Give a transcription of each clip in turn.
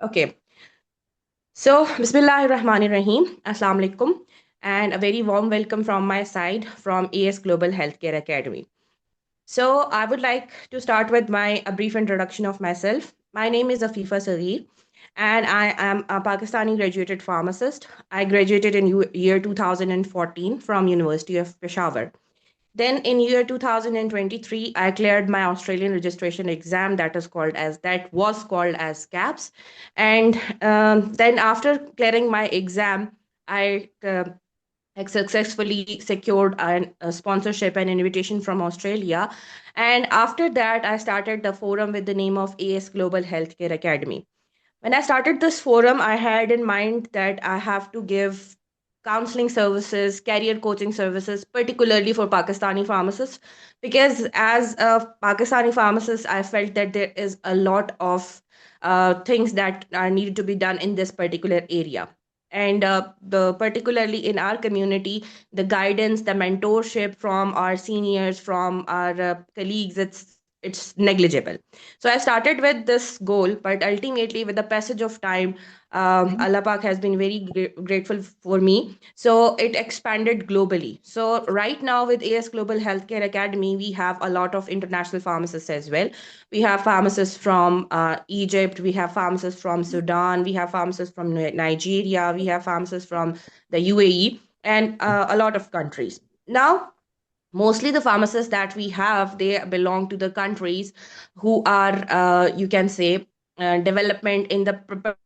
Okay. So, Bismillahirrahmanirrahim. Assalamu alaikum. And a very warm welcome from my side from AS Global Healthcare Academy. So, I would like to start with a brief introduction of myself. My name is Afifa Sarir, and I am a Pakistani graduated pharmacist. I graduated in year 2014 from University of Peshawar. Then in year 2023, I cleared my Australian registration exam that was called as KAPS, and then after clearing my exam, I successfully secured a sponsorship and invitation from Australia, and after that, I started the forum with the name of AS Global Healthcare Academy. When I started this forum, I had in mind that I have to give counseling services, career coaching services, particularly for Pakistani pharmacists, because as a Pakistani pharmacist, I felt that there is a lot of things that are needed to be done in this particular area. And the particularly in our community, the guidance, the mentorship from our seniors, from our colleagues, it's negligible. So I started with this goal, but ultimately, with the passage of time, Allah Pak has been very grateful for me. So it expanded globally. So right now, with AS Global Healthcare Academy, we have a lot of international pharmacists as well. We have pharmacists from Egypt, we have pharmacists from Sudan, we have pharmacists from Nigeria, we have pharmacists from the UAE, and a lot of countries. Now, mostly the pharmacists that we have, they belong to the countries who are you can say development in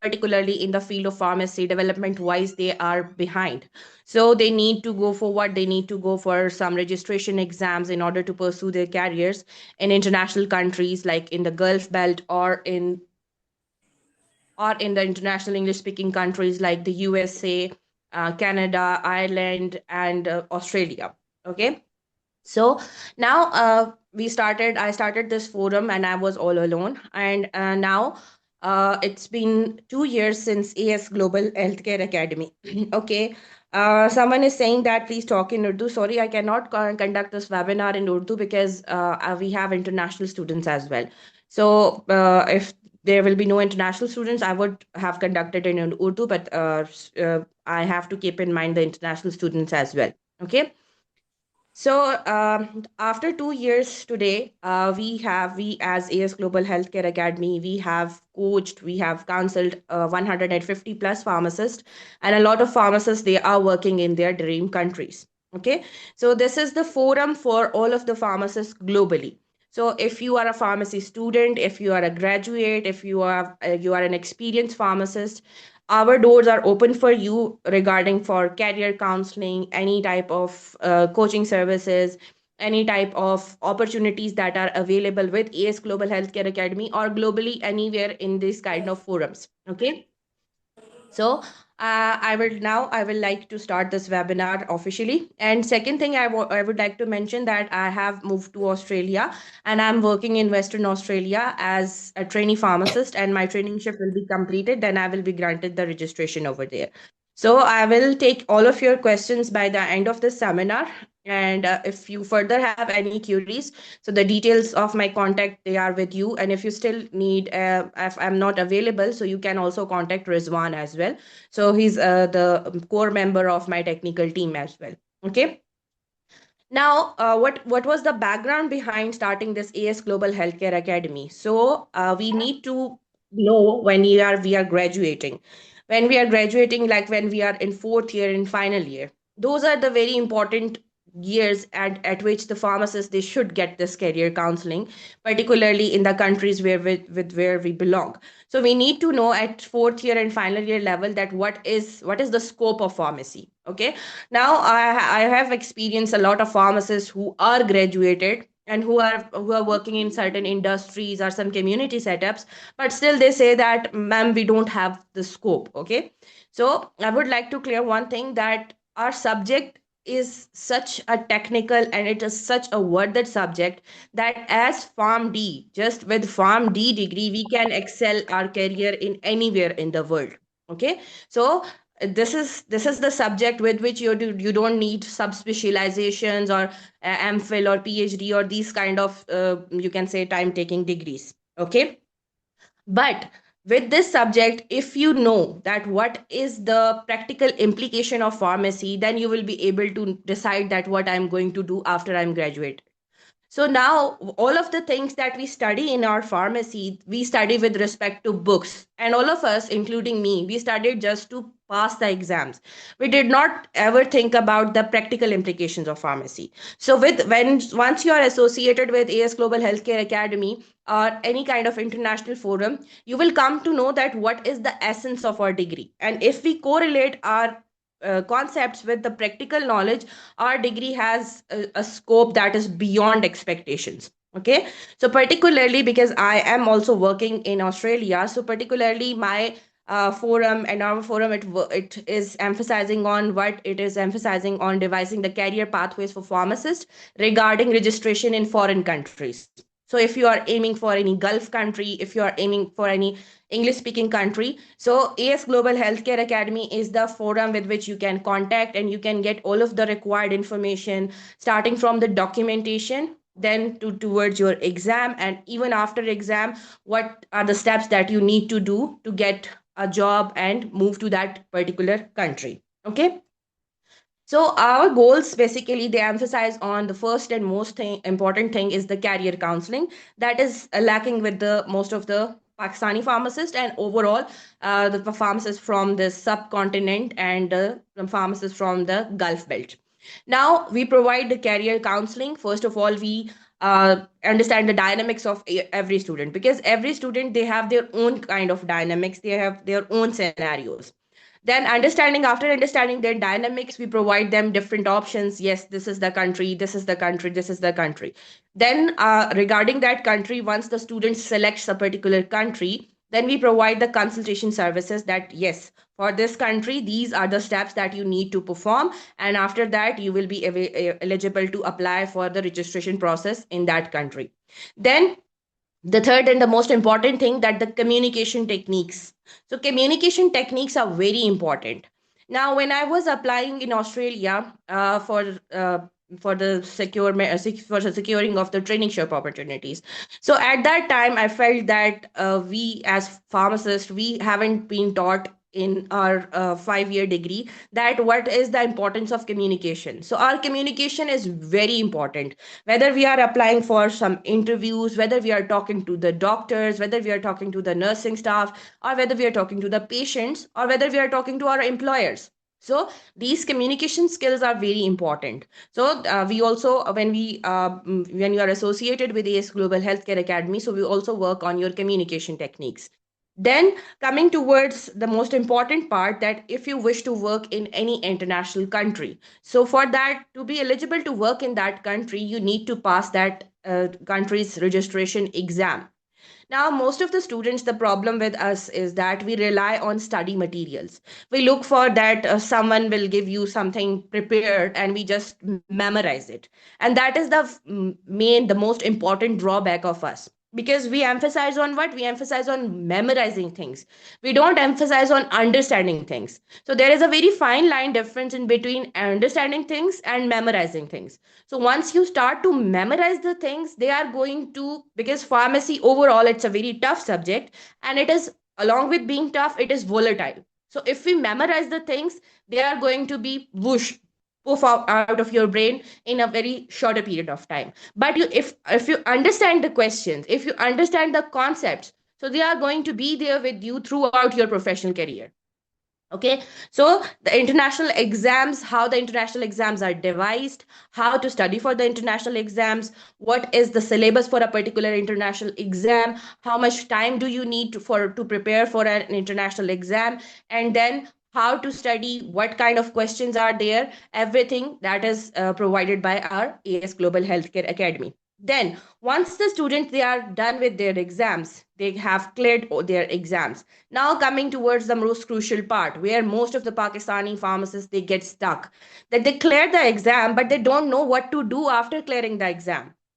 particularly in the field of pharmacy development wise, they are behind. So they need to go forward, they need to go for some registration exams in order to pursue their careers in international countries like in the Gulf belt, or in the international English speaking countries like the USA, Canada, Ireland, and Australia. Okay. So now I started this forum and I was all alone. And now it's been 2 years since AS Global Healthcare Academy. Okay. Someone is saying that please talk in Urdu. Sorry, I cannot conduct this webinar in Urdu because we have international students as well. So if there will be no international students, I would have conducted it in Urdu, but I have to keep in mind the international students as well. Okay. So after 2 years today, we as AS Global Healthcare Academy, we have coached, we have counseled 150 plus pharmacists, and a lot of pharmacists, they are working in their dream countries. Okay, so this is the forum for all of the pharmacists globally. So if you are a pharmacy student, if you are a graduate, if you are an experienced pharmacist, our doors are open for you regarding for career counseling, any type of coaching services, any type of opportunities that are available with AS Global Healthcare Academy or globally anywhere in this kind of forums. Okay. So I will like to start this webinar officially. And second thing, I would like to mention that I have moved to Australia and I'm working in Western Australia as a trainee pharmacist, and my traineeship will be completed. Then I will be granted the registration over there. So I will take all of your questions by the end of this seminar. And if you further have any queries, so the details of my contact, they are with you. And if you still need, if I'm not available, so you can also contact Rizwan as well. So he's the core member of my technical team as well. Okay. Now, what was the background behind starting this AS Global Healthcare Academy? So we need to know when we are graduating. When we are graduating, like when we are in fourth year and final year, those are the very important years at which the pharmacists, they should get this career counseling, particularly in the countries with where we belong. So we need to know at fourth year and final year level that what is the scope of pharmacy. Okay. Now I have experienced a lot of pharmacists who are graduated and who are working in certain industries or some community setups, but still they say that, ma'am, we don't have the scope. Okay. So I would like to clear one thing, that our subject is such a technical and it is such a worded subject that as Pharm D, just with Pharm D degree, we can excel our career in anywhere in the world. Okay. So this is the subject with which you don't need subspecializations or MPhil or PhD or these kind of you can say time taking degrees. Okay. But with this subject, if you know that what is the practical implication of pharmacy, then you will be able to decide that what I'm going to do after I'm graduate. So now all of the things that we study in our pharmacy, we study with respect to books. And all of us, including me, we studied just to pass the exams. We did not ever think about the practical implications of pharmacy. So with when once you are associated with AS Global Healthcare Academy or any kind of international forum, you will come to know that what is the essence of our degree. And if we correlate our concepts with the practical knowledge, our degree has a scope that is beyond expectations. Okay, so particularly because I am also working in Australia, so particularly my forum and our forum, it is emphasizing on what it is emphasizing on devising the career pathways for pharmacists regarding registration in foreign countries. So if you are aiming for any Gulf country, if you are aiming for any English speaking country, so AS Global Healthcare Academy is the forum with which you can contact and you can get all of the required information, starting from the documentation, then towards your exam, and even after exam, what are the steps that you need to do to get a job and move to that particular country. Okay. So our goals basically they emphasize on the first and important thing is the career counseling that is lacking with the most of the Pakistani pharmacists and overall the pharmacists from the subcontinent and the pharmacists from the Gulf belt. Now we provide the career counseling. First of all, we understand the dynamics of every student, because every student they have their own kind of dynamics, they have their own scenarios. Then after understanding their dynamics, we provide them different options. Yes, this is the country, this is the country, this is the country. Then regarding that country, once the student selects a particular country, then we provide the consultation services that yes, for this country these are the steps that you need to perform, and after that you will be eligible to apply for the registration process in that country. Then the third and the most important thing, that the communication techniques. So communication techniques are very important. Now when I was applying in Australia for the for the securing of the traineeship opportunities, so at that time I felt that we as pharmacists we haven't been taught in our 5 year degree that what is the importance of communication. So our communication is very important, whether we are applying for some interviews, whether we are talking to the doctors, whether we are talking to the nursing staff, or whether we are talking to the patients, or whether we are talking to our employers. So these communication skills are very important. So we also when you are associated with AS Global Healthcare Academy, so we also work on your communication techniques. Then coming towards the most important part, that if you wish to work in any international country, so for that to be eligible to work in that country, you need to pass that country's registration exam. Now, most of the students, the problem with us is that we rely on study materials. We look for that someone will give you something prepared and we just memorize it. And that is the the most important drawback of us. Because we emphasize on what? We emphasize on memorizing things. We don't emphasize on understanding things. So there is a very fine line difference in between understanding things and memorizing things. So once you start to memorize the things, they are going to, because pharmacy overall, it's a very tough subject, and it is, along with being tough, it is volatile. So if we memorize the things, they are going to be whoosh, poof out of your brain in a very shorter period of time. But if you understand the questions, if you understand the concepts, so they are going to be there with you throughout your professional career. Okay, so the international exams, how the international exams are devised, how to study for the international exams, what is the syllabus for a particular international exam, how much time do you need to prepare for an international exam, and then how to study, what kind of questions are there, everything that is provided by our AS Global Healthcare Academy. Then once the students they are done with their exams, they have cleared their exams. Now coming towards the most crucial part, where most of the Pakistani pharmacists they get stuck, that they clear the exam but they don't know what to do after clearing the exam.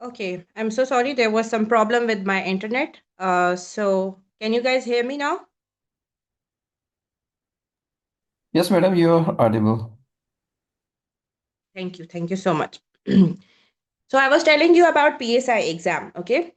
Okay, I'm so sorry. There was some problem with my internet. So can you guys hear me now? Yes, madam, you are audible. Thank you. Thank you so much. So I was telling you about PSI exam. Okay.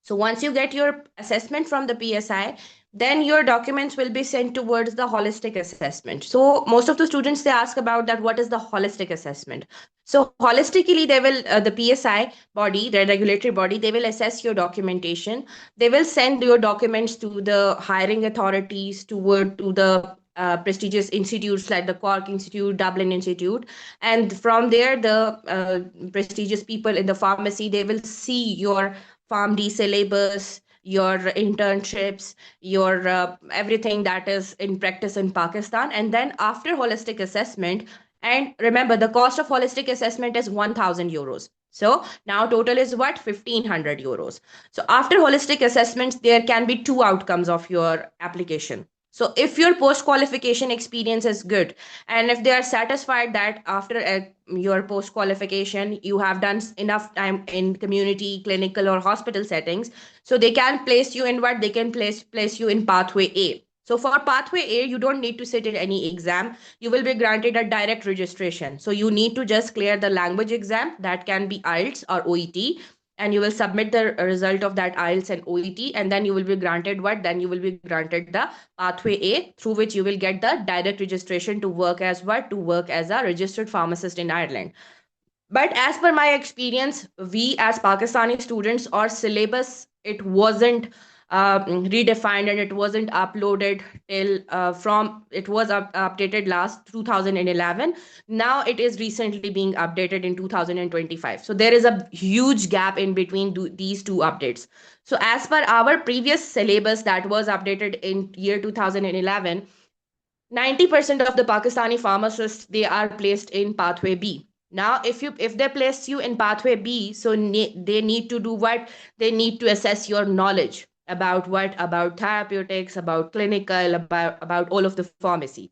So once you get your assessment from the PSI, then your documents will be sent towards the holistic assessment. So most of the students, they ask about that, what is the holistic assessment? So holistically, they will the PSI body, the regulatory body, they will assess your documentation. They will send your documents to the hiring authorities, to the prestigious institutes like the Cork Institute, Dublin Institute, and from there the prestigious people in the pharmacy, they will see your PharmD syllabus, your internships, your everything that is in practice in Pakistan. And then after holistic assessment, and remember the cost of holistic assessment is 1000 euros. So now total is what? 1500 euros. So after holistic assessments, there can be two outcomes of your application. So if your post qualification experience is good, and if they are satisfied that after your post qualification you have done enough time in community, clinical, or hospital settings, so they can place you in what? They can place you in pathway A. So for pathway A, you don't need to sit in any exam. You will be granted a direct registration. So you need to just clear the language exam, that can be IELTS or OET, and you will submit the result of that IELTS and OET, and then you will be granted what? Then you will be granted the pathway A, through which you will get the direct registration to work as what? To work as a registered pharmacist in Ireland. But as per my experience, we as Pakistani students, our syllabus, it wasn't redefined, and it wasn't uploaded till from it was updated last 2011. Now it is recently being updated in 2025. So there is a huge gap in between these two updates. So as per our previous syllabus that was updated in year 2011, 90% of the Pakistani pharmacists, they are placed in pathway B. Now if they place you in pathway B, so they need to do what? They need to assess your knowledge about what? About therapeutics, about clinical, about all of the pharmacy.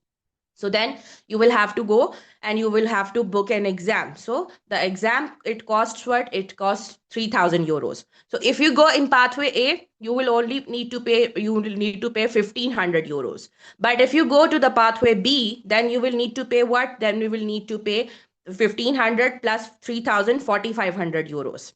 So then you will have to go and you will have to book an exam. So the exam, it costs what? It costs 3000 euros. So if you go in pathway A, you will only need to pay, you will need to pay 1500 euros. But if you go to the pathway B, then you will need to pay what? Then we will need to pay 1500 plus 3000, 4500 euros.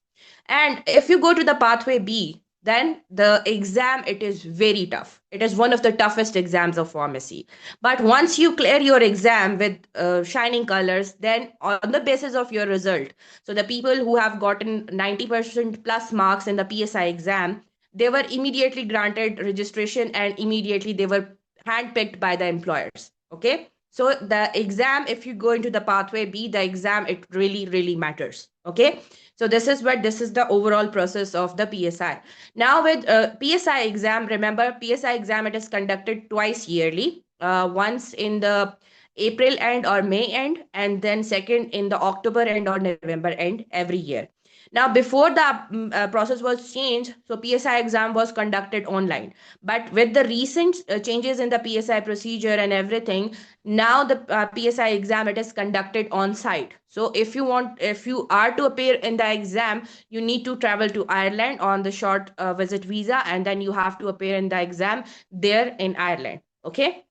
And if you go to the pathway B, then the exam, it is very tough. It is one of the toughest exams of pharmacy. But once you clear your exam with shining colors, then on the basis of your result, so the people who have gotten 90% plus marks in the PSI exam, they were immediately granted registration and immediately they were handpicked by the employers. Okay. So the exam, if you go into the pathway B, the exam, it really, really matters. Okay. So this is the overall process of the PSI. Now with PSI exam, remember PSI exam, it is conducted twice yearly. Once in the April end or May end, and then second in the October end or November end every year. Now, before the process was changed, so PSI exam was conducted online. But with the recent changes in the PSI procedure and everything, now the PSI exam, it is conducted on site. So if you are to appear in the exam, you need to travel to Ireland on the short visit visa, and then you have to appear in the exam there in Ireland. Okay.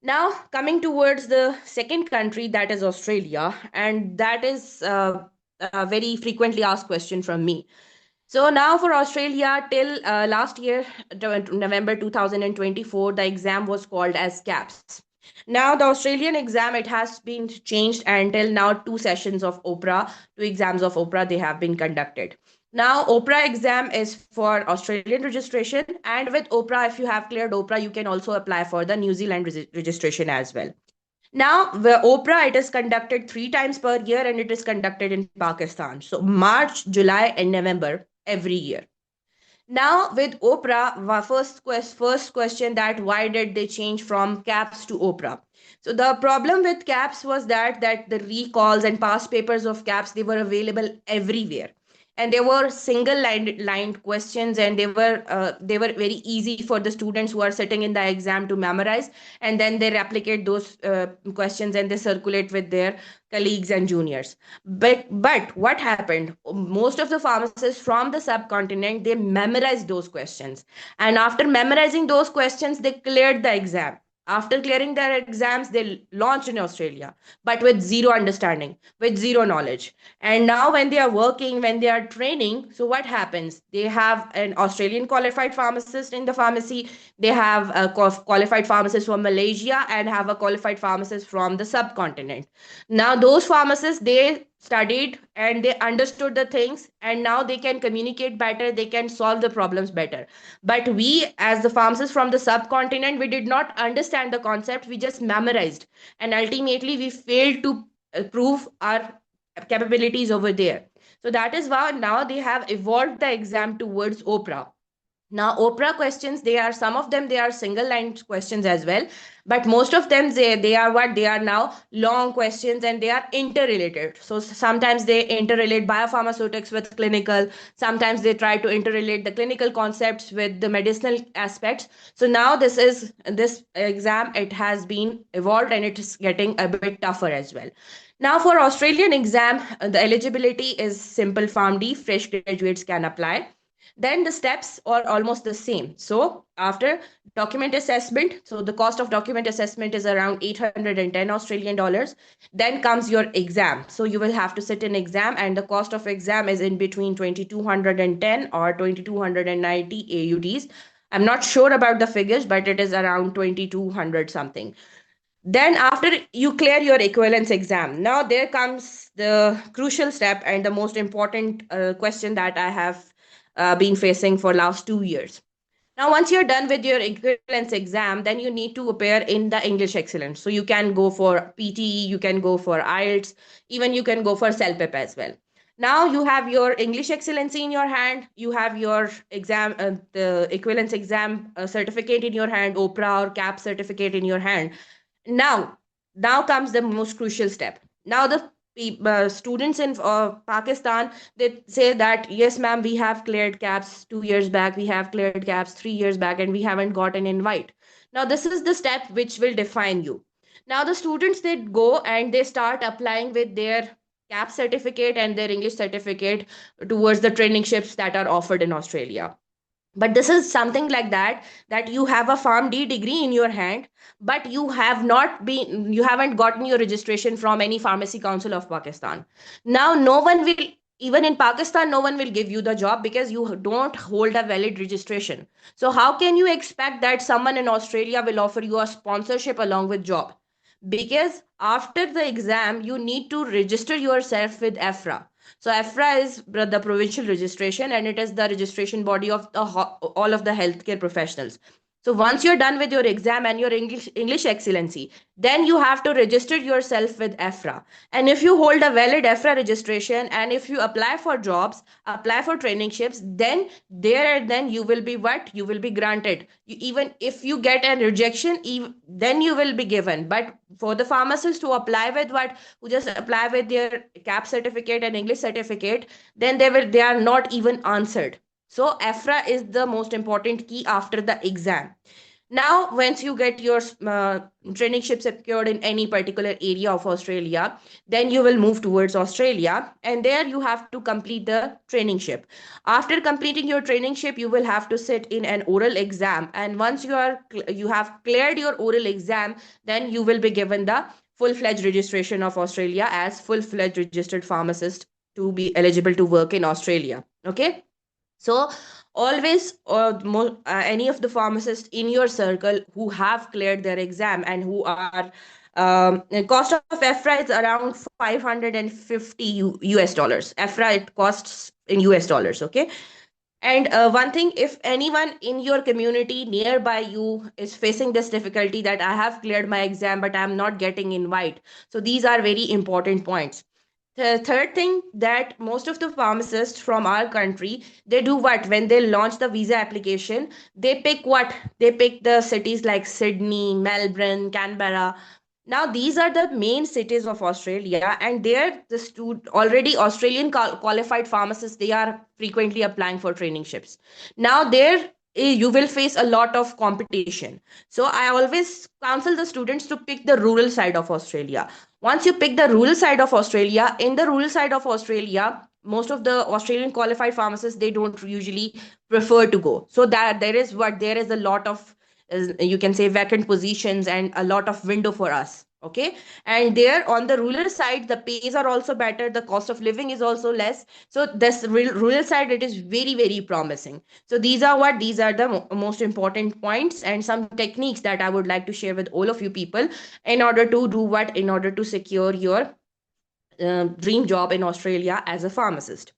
Now, coming towards the second country, that is Australia, and that is a very frequently asked question from me. So now for Australia, till last year, November 2024, the exam was called as KAPS. Now the Australian exam, it has been changed, and till now two sessions of OPRA, two exams of OPRA, they have been conducted. Now OPRA exam is for Australian registration, and with OPRA, if you have cleared OPRA, you can also apply for the New Zealand registration as well. Now, the OPRA, it is conducted three times per year and it is conducted in Pakistan. So, March, July, and November every year. Now, with OPRA, first question, that why did they change from CAPS to OPRA? So, the problem with CAPS was that the recalls and past papers of CAPS, they were available everywhere. and they were single lined questions, and they were very easy for the students who are sitting in the exam to memorize, and then they replicate those questions and they circulate with their colleagues and juniors. But what happened, most of the pharmacists from the subcontinent, they memorized those questions, and after memorizing those questions they cleared the exam. After clearing their exams, they launched in Australia, but with zero understanding, with zero knowledge. And now, when they are working, when they are training, so what happens? They have an Australian qualified pharmacist in the pharmacy, they have a qualified pharmacist from Malaysia, and have a qualified pharmacist from the subcontinent. Now, those pharmacists, they studied and they understood the things, and now they can communicate better, they can solve the problems better. But we, as the pharmacists from the subcontinent, we did not understand the concept, we just memorized, and ultimately we failed to prove our capabilities over there. So that is why now they have evolved the exam towards Oprah. Now, Oprah questions, they are, some of them, they are single line questions as well, but most of them, they are what? They are now long questions, and they are interrelated. So sometimes they interrelate biopharmaceutics with clinical, sometimes they try to interrelate the clinical concepts with the medicinal aspects. So now this exam, it has been evolved and it is getting a bit tougher as well. Now, for Australian exam, the eligibility is simple PharmD, fresh graduates can apply. Then the steps are almost the same. So after document assessment, so the cost of document assessment is around 810 Australian dollars. Then comes your exam. So you will have to sit an exam, and the cost of exam is in between 2210 or 2290 AUDs. I'm not sure about the figures, but it is around 2200 something. Then, after you clear your equivalence exam, now there comes the crucial step and the most important question that I have been facing for last 2 years. Now, once you're done with your equivalence exam, then you need to appear in the English Excellence. So you can go for PTE, you can go for IELTS, even you can go for CELPIP as well. Now you have your English Excellency in your hand, you have your exam, the equivalence exam certificate in your hand, OPRA or KAPS certificate in your hand. Now now comes the most crucial step. Now the students in Pakistan, they say that yes ma'am, we have cleared KAPS 2 years back, we have cleared KAPS 3 years back, and we haven't got an invite. Now this is the step which will define you. Now the students, they go and they start applying with their KAPS certificate and their English certificate towards the trainingships that are offered in Australia. But this is something like that you have a PharmD degree in your hand, but you haven't gotten your registration from any pharmacy council of Pakistan. Now no one will, even in Pakistan, no one will give you the job because you don't hold a valid registration. So how can you expect that someone in Australia will offer you a sponsorship along with job? Because after the exam you need to register yourself with EFRA. So EFRA is the provincial registration, and it is the registration body of all of the healthcare professionals. So once you're done with your exam and your English Excellency, then you have to register yourself with EFRA. And if you hold a valid EFRA registration, and if you apply for jobs, apply for trainingships, then you will be what? You will be granted. Even if you get a rejection, then you will be given. But for the pharmacists who apply with what? Who just apply with their CAP certificate and English certificate, then they are not even answered. So EFRA is the most important key after the exam. Now, once you get your traineeship secured in any particular area of Australia, then you will move towards Australia, and there you have to complete the traineeship. After completing your traineeship, you will have to sit in an oral exam, and once you have cleared your oral exam, then you will be given the full-fledged registration of Australia as full-fledged registered pharmacist to be eligible to work in Australia. Okay. So always, any of the pharmacists in your circle who have cleared their exam and who are the cost of EFRA is around 550 US dollars. EFRA, it costs in US dollars. Okay. And one thing, if anyone in your community nearby you is facing this difficulty that I have cleared my exam but I'm not getting invite, so these are very important points. The third thing, that most of the pharmacists from our country, they do what? When they launch the visa application, they pick what? They pick the cities like Sydney, Melbourne, Canberra. Now, these are the main cities of Australia, and there already Australian qualified pharmacists, they are frequently applying for traineeships. Now, there you will face a lot of competition. So, I always counsel the students to pick the rural side of Australia. Once you pick the rural side of Australia, in the rural side of Australia, most of the Australian qualified pharmacists, they don't usually prefer to go. So that there is a lot of, you can say, vacant positions and a lot of window for us. Okay. And there on the rural side, the pays are also better, the cost of living is also less. So this rural side, it is very, very promising. So these are the most important points and some techniques that I would like to share with all of you people in order to do what, in order to secure your dream job in Australia as a pharmacist.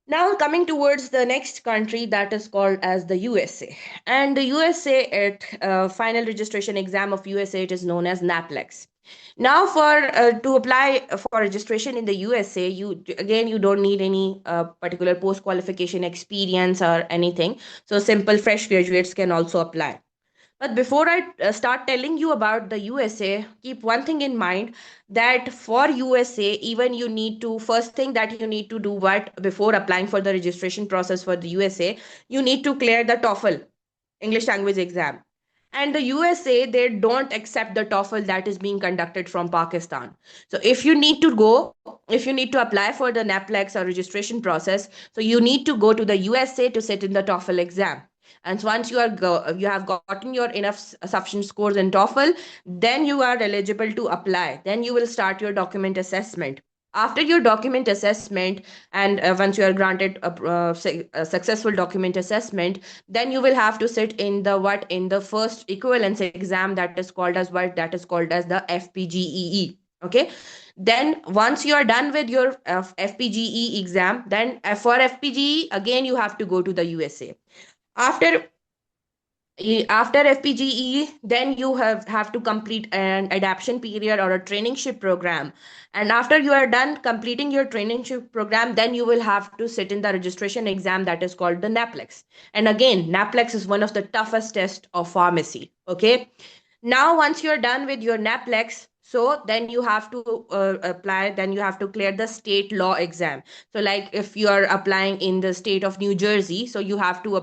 Now coming towards the next country, that is called as the USA. And the USA, final registration exam of USA, it is known as NAPLEX. Now for to apply for registration in the USA, you don't need any particular post qualification experience or anything. So simple fresh graduates can also apply. But before I start telling you about the USA, keep one thing in mind, that for USA, even you need to, first thing that you need to do what before applying for the registration process for the USA, you need to clear the TOEFL, English language exam. And the USA, they don't accept the TOEFL that is being conducted from Pakistan. So if you need to apply for the NAPLEX or registration process, so you need to go to the USA to sit in the TOEFL exam. And so once you have gotten your enough sufficient scores in TOEFL, then you are eligible to apply. Then you will start your document assessment. After your document assessment, and once you are granted a successful document assessment, then you will have to sit in the first equivalence exam, that is called as the FPGEE. Okay. Then once you are done with your FPGE exam, then for FPGE again you have to go to the USA. After after FPGE, then you have to complete an adaptation period or a traineeship program. And after you are done completing your traineeship program, then you will have to sit in the registration exam, that is called the NAPLEX. And again, NAPLEX is one of the toughest tests of pharmacy. Okay. Now, once you're done with your NAPLEX, so then you have to apply, then you have to clear the state law exam. So like if you are applying in the state of New Jersey, so you have to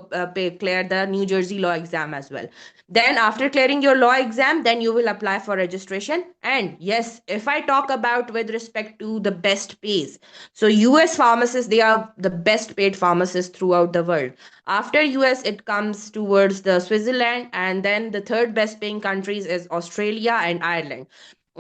clear the New Jersey law exam as well. Then after clearing your law exam, then you will apply for registration. And yes, if I talk about with respect to the best pays, so US pharmacists, they are the best paid pharmacists throughout the world. After US, it comes towards the Switzerland, and then the third best paying countries is Australia and Ireland.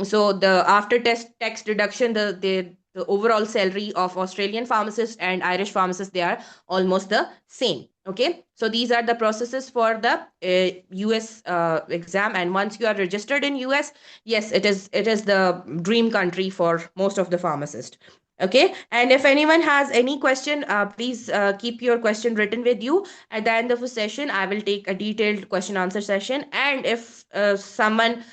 So the after test tax deduction, the overall salary of Australian pharmacists and Irish pharmacists, they are almost the same. Okay, so these are the processes for the US exam. And once you are registered in US, yes, it is the dream country for most of the pharmacists. Okay, and if anyone has any question, please keep your question written with you. At the end of the session, I will take a detailed question answer session. And if someone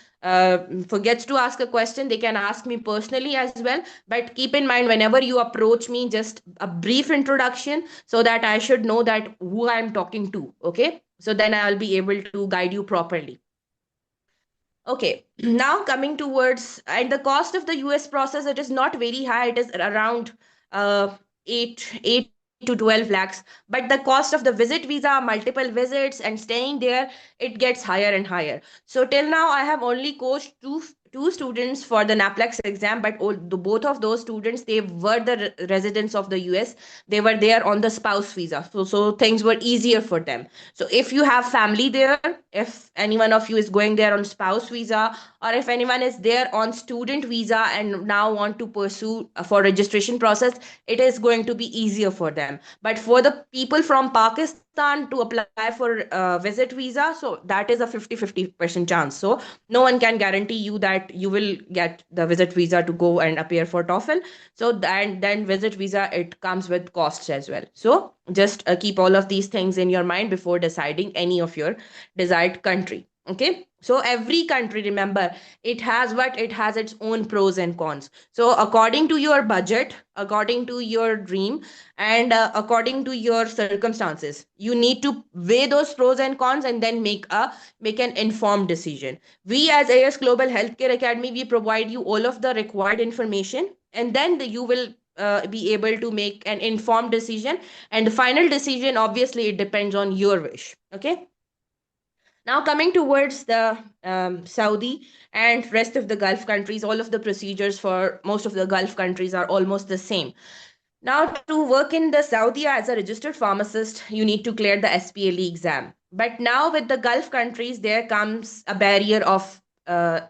forgets to ask a question, they can ask me personally as well. But keep in mind, whenever you approach me, just a brief introduction so that I should know that who I'm talking to. Okay, so then I'll be able to guide you properly. Okay, now coming towards, and the cost of the US process, it is not very high. It is around 8 to 12 lakhs. But the cost of the visit visa, multiple visits, and staying there, it gets higher and higher. So till now, I have only coached two students for the NAPLEX exam, but both of those students, they were the residents of the US. They were there on the spouse visa. So things were easier for them. So if you have family there, if any one of you is going there on spouse visa, or if anyone is there on student visa and now want to pursue for registration process, it is going to be easier for them. But for the people from Pakistan to apply for visit visa, so that is a 50-50% chance. So no one can guarantee you that you will get the visit visa to go and appear for TOEFL. So then visit visa, it comes with costs as well. So just keep all of these things in your mind before deciding any of your desired country. Okay, so every country, remember, it has what it has its own pros and cons. So according to your budget, according to your dream, and according to your circumstances, you need to weigh those pros and cons and then make an informed decision. We as AS Global Healthcare Academy, we provide you all of the required information, and then you will be able to make an informed decision. And the final decision, obviously, it depends on your wish. Okay, now, coming towards the Saudi and rest of the Gulf countries, all of the procedures for most of the Gulf countries are almost the same. Now, to work in the Saudi as a registered pharmacist, you need to clear the SPLE exam. But now, with the Gulf countries, there comes a barrier of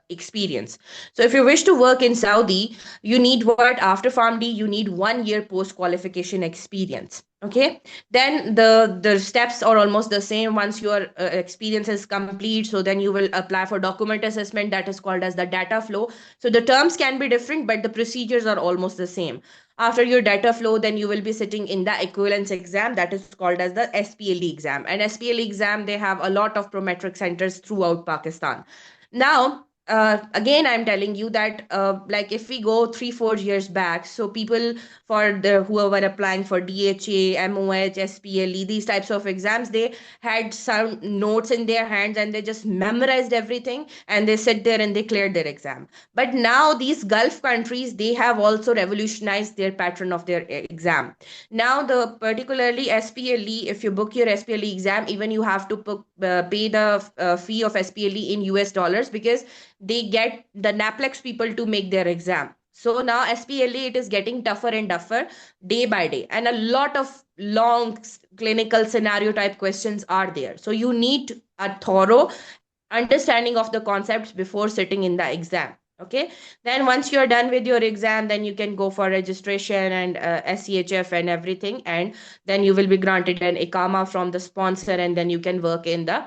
experience. So, if you wish to work in Saudi, you need what? After PharmD, you need 1 year post qualification experience. Okay, then the steps are almost the same. Once your experience is complete, so then you will apply for document assessment, that is called as the data flow. So the terms can be different, but the procedures are almost the same. After your data flow, then you will be sitting in the equivalence exam, that is called as the SPLE exam. And SPLE exam, they have a lot of prometric centers throughout Pakistan. Now, again, I'm telling you that like if we go 3 4 years back, so people for the who were applying for DHA, MOH, SPLE, these types of exams, they had some notes in their hands and they just memorized everything and they sit there and they cleared their exam. But now these Gulf countries, they have also revolutionized their pattern of their exam. Now the particularly SPLE, if you book your SPLE exam, even you have to pay the fee of SPLE in US dollars, because they get the NAPLEX people to make their exam. So now SPLE, it is getting tougher and tougher day by day, and a lot of long clinical scenario type questions are there. So you need a thorough understanding of the concepts before sitting in the exam. Okay, then once you're done with your exam, then you can go for registration and SCHF and everything, and then you will be granted an ikama from the sponsor, and then you can work in the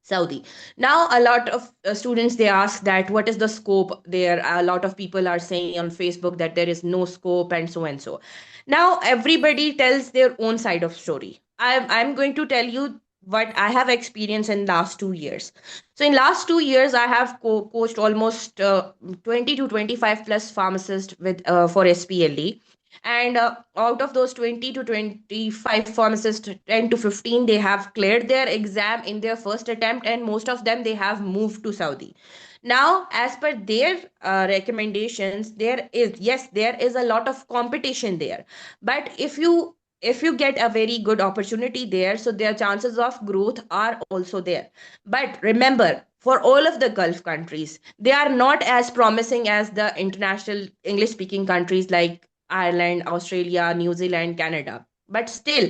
Saudi. Now, a lot of students, they ask that what is the scope there. A lot of people are saying on Facebook that there is no scope and so and so. Now, everybody tells their own side of story. I'm going to tell you what I have experienced in last 2 years. So in last 2 years, I have coached almost 20 to 25 plus pharmacists with for SPLE, and out of those 20 to 25 pharmacists, 10 to 15, they have cleared their exam in their first attempt, and most of them, they have moved to Saudi. Now, as per their recommendations, there is, yes, there is a lot of competition there. But if you get a very good opportunity there, so their chances of growth are also there. But remember, for all of the Gulf countries, they are not as promising as the international English speaking countries like Ireland, Australia, New Zealand, Canada. But still,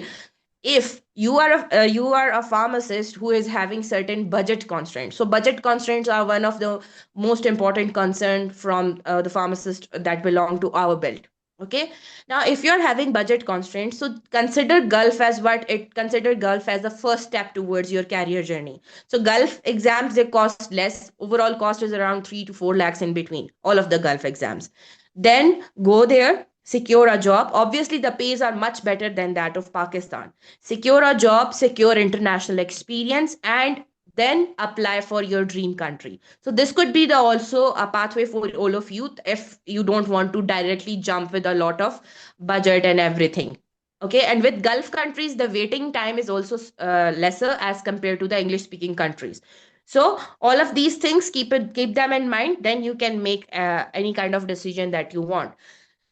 if you are a pharmacist who is having certain budget constraints, so budget constraints are one of the most important concern from the pharmacist that belong to our belt. Okay, now if you're having budget constraints, so consider Gulf as the first step towards your career journey. So Gulf exams, they cost less. Overall cost is around 3 to 4 lakhs in between all of the Gulf exams. Then go there, secure a job. Obviously, the pays are much better than that of Pakistan. Secure a job, secure international experience, and then apply for your dream country. So this could be the also a pathway for all of you if you don't want to directly jump with a lot of budget and everything. Okay, and with Gulf countries, the waiting time is also lesser as compared to the English speaking countries. So all of these things, keep them in mind, then you can make any kind of decision that you want.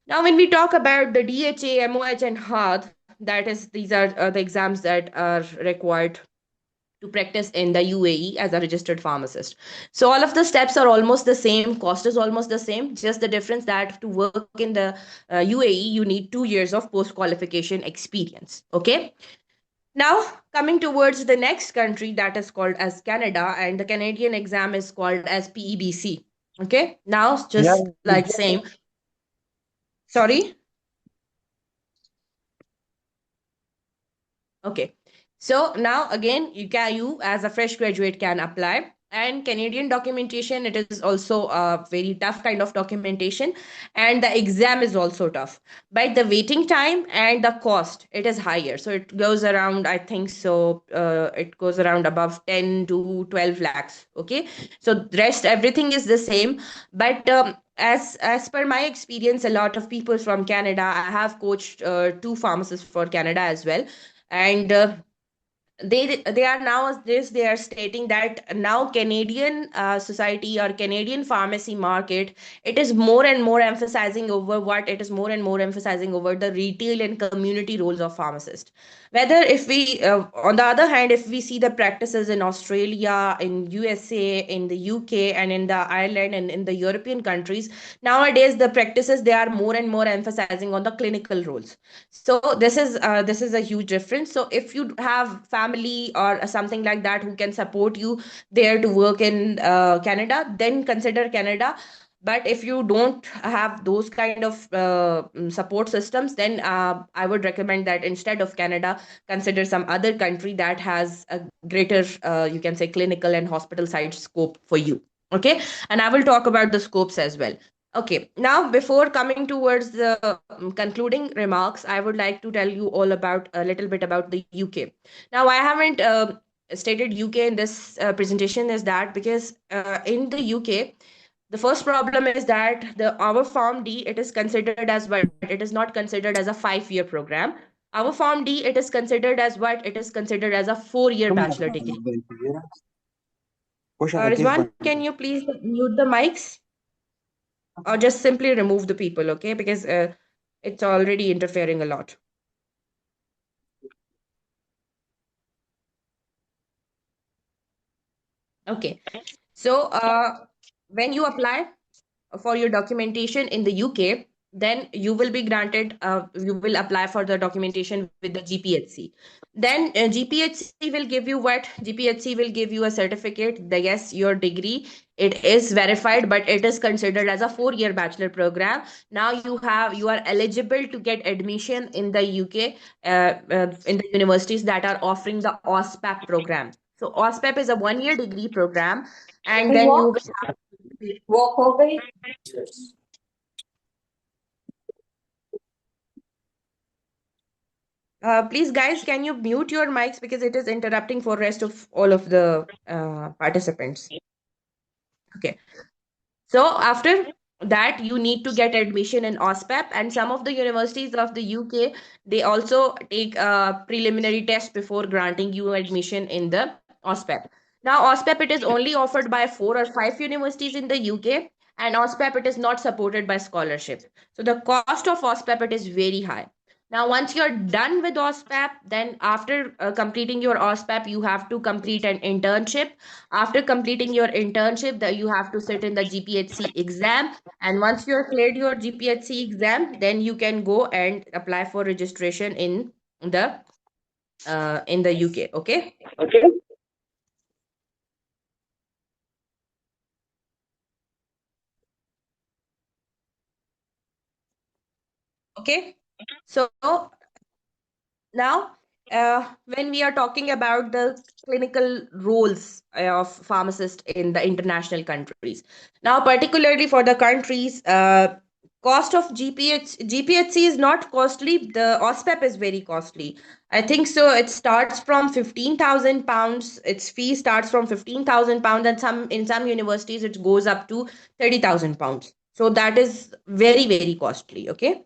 Now, when we talk about the DHA, MOH, and HAD, that is, these are the exams that are required to practice in the UAE as a registered pharmacist. So all of the steps are almost the same, cost is almost the same, just the difference that to work in the UAE, you need 2 years of post qualification experience. Okay. Now, coming towards the next country, that is called as Canada, and the Canadian exam is called as PEBC. Okay. Now, Yeah. just like same. Sorry. Okay. So now again, you as a fresh graduate can apply. And Canadian documentation, it is also a very tough kind of documentation, and the exam is also tough. But the waiting time and the cost, it is higher. So it goes around, I think so, it goes around above 10 to 12 lakhs. Okay, so the rest everything is the same. But as per my experience, a lot of people from Canada, I have coached two pharmacists for Canada as well, and they are nowadays they are stating that now Canadian society or Canadian pharmacy market, it is more and more emphasizing over what it is more and more emphasizing over the retail and community roles of pharmacist. Whether if we on the other hand, if we see the practices in Australia, in USA, in the UK, and in the Ireland and in the European countries, nowadays the practices, they are more and more emphasizing on the clinical roles. So this is a huge difference. So if you have family or something like that who can support you there to work in Canada, then consider Canada. But if you don't have those kind of support systems, then I would recommend that instead of Canada, consider some other country that has a greater you can say clinical and hospital side scope for you. Okay, and I will talk about the scopes as well. Okay, now before coming towards the concluding remarks, I would like to tell you all about a little bit about the UK. Now, I haven't stated UK in this presentation is that because in the UK, the first problem is that the our Form D, it is considered as what it is not considered as a 5 year program. Our Form D, it is considered as what it is considered as a 4 year bachelor degree. Rizwan, can you please mute the mics or just simply remove the people, okay? Because it's already interfering a lot. Okay. So when you apply for your documentation in the UK, then you will be granted, you will apply for the documentation with the GPHC. Then GPHC will give you what? GPHC will give you a certificate that yes, your degree, it is verified, but it is considered as a 4 year bachelor program. Now you are eligible to get admission in the UK in the universities that are offering the OSPAP program. So OSPAP is a 1 year degree program, and then you will have Walk over. please, guys, can you mute your mics because it is interrupting for rest of all of the participants. Okay. So after that, you need to get admission in OSPAP, and some of the universities of the UK, they also take a preliminary test before granting you admission in the OSPAP. Now, OSPAP, it is only offered by 4 or 5 universities in the UK, and OSPAP, it is not supported by scholarship. So the cost of OSPAP, it is very high. Now, once you're done with OSPAP, then after completing your OSPAP, you have to complete an internship. After completing your internship, that you have to sit in the GPHC exam. And once you have cleared your GPHC exam, then you can go and apply for registration in the UK. Okay. Okay. Okay. So now, when we are talking about the clinical roles of pharmacists in the international countries, now particularly for the countries, cost of GPHC is not costly. The OSPEP is very costly. I think so. It starts from £15,000. Its fee starts from £15,000, and some in some universities it goes up to £30,000. So that is very very costly. Okay.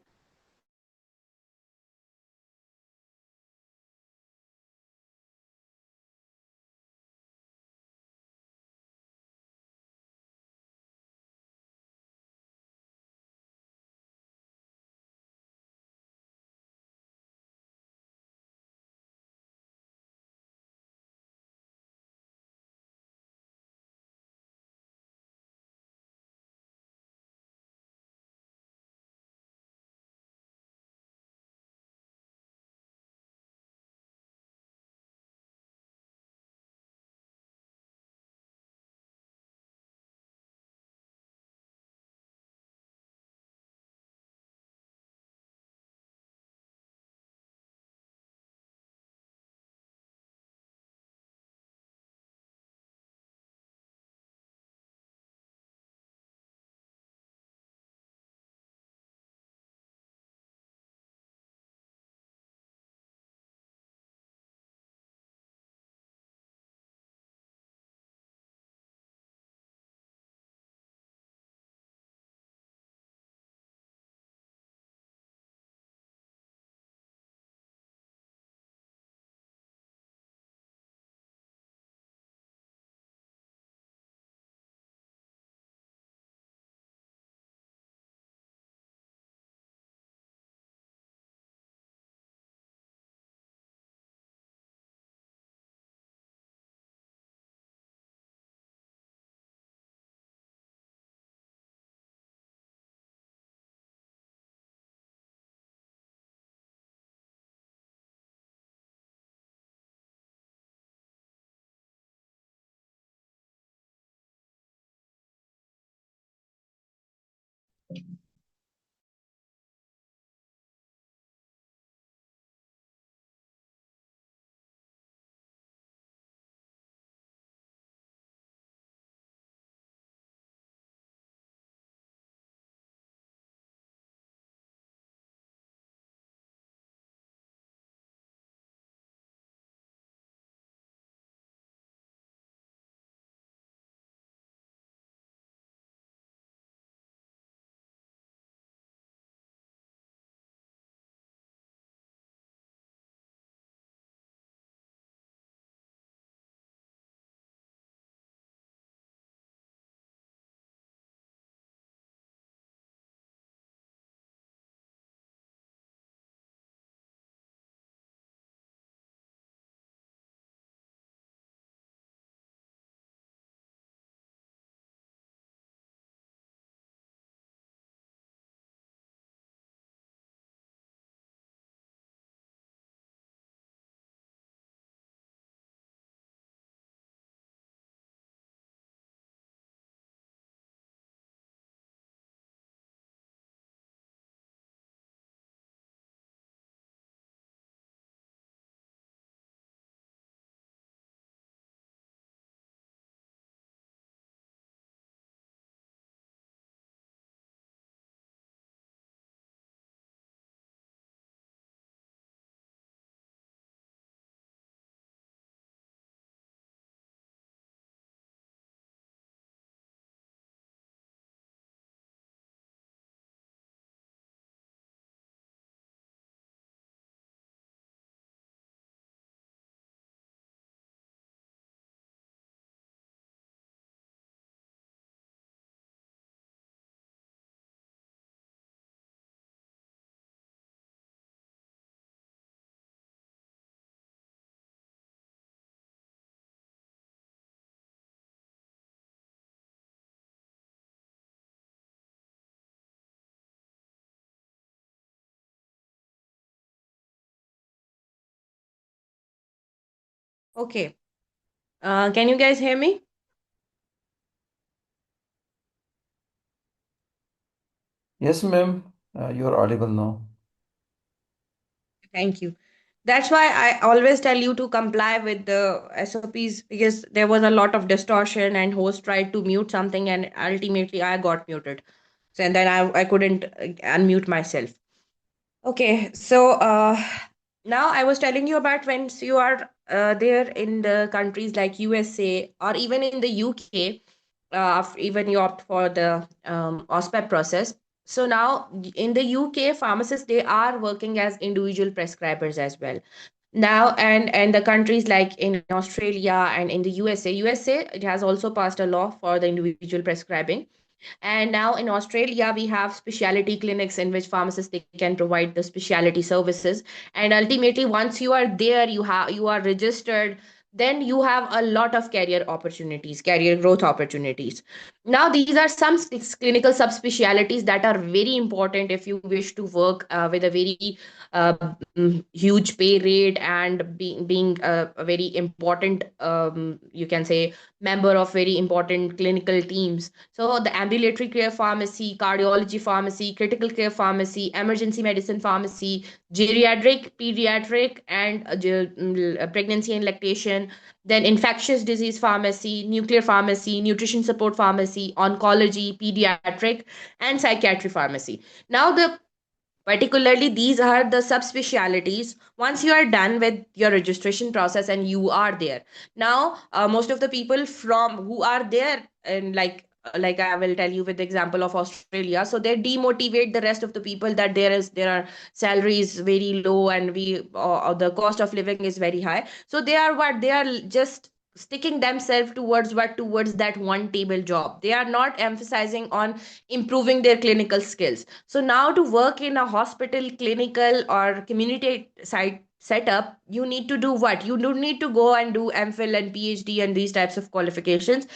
Okay. Can you guys hear me? Yes, ma'am. You are audible now. Thank you. That's why I always tell you to comply with the SOPs, because there was a lot of distortion and host tried to mute something and ultimately I got muted. So and then I couldn't unmute myself. Okay, so now I was telling you about when you are there in the countries like USA or even in the UK, even you opt for the OSPAP process. So now in the UK, pharmacists they are working as individual prescribers as well. Now and the countries like in Australia and in the USA, it has also passed a law for the individual prescribing. And now in Australia, we have specialty clinics in which pharmacists they can provide the specialty services. And ultimately, once you are there, you are registered. Then you have a lot of career opportunities, career growth opportunities. Now, these are some clinical subspecialties that are very important if you wish to work with a very huge pay rate and being a very important, you can say, member of very important clinical teams. So the ambulatory care pharmacy, cardiology pharmacy, critical care pharmacy, emergency medicine pharmacy, geriatric, pediatric, and pregnancy and lactation, then infectious disease pharmacy, nuclear pharmacy, nutrition support pharmacy, oncology, pediatric, and psychiatry pharmacy. Now the particularly these are the subspecialties. Once you are done with your registration process and you are there, now most of the people from who are there, and like I will tell you with the example of Australia, so they demotivate the rest of the people that there are salaries very low and the cost of living is very high. So they are what they are just sticking themselves towards that one table job. They are not emphasizing on improving their clinical skills. So now to work in a hospital, clinical or community site setup, you need to do what? You do need to go and do MPhil and PhD and these types of qualifications.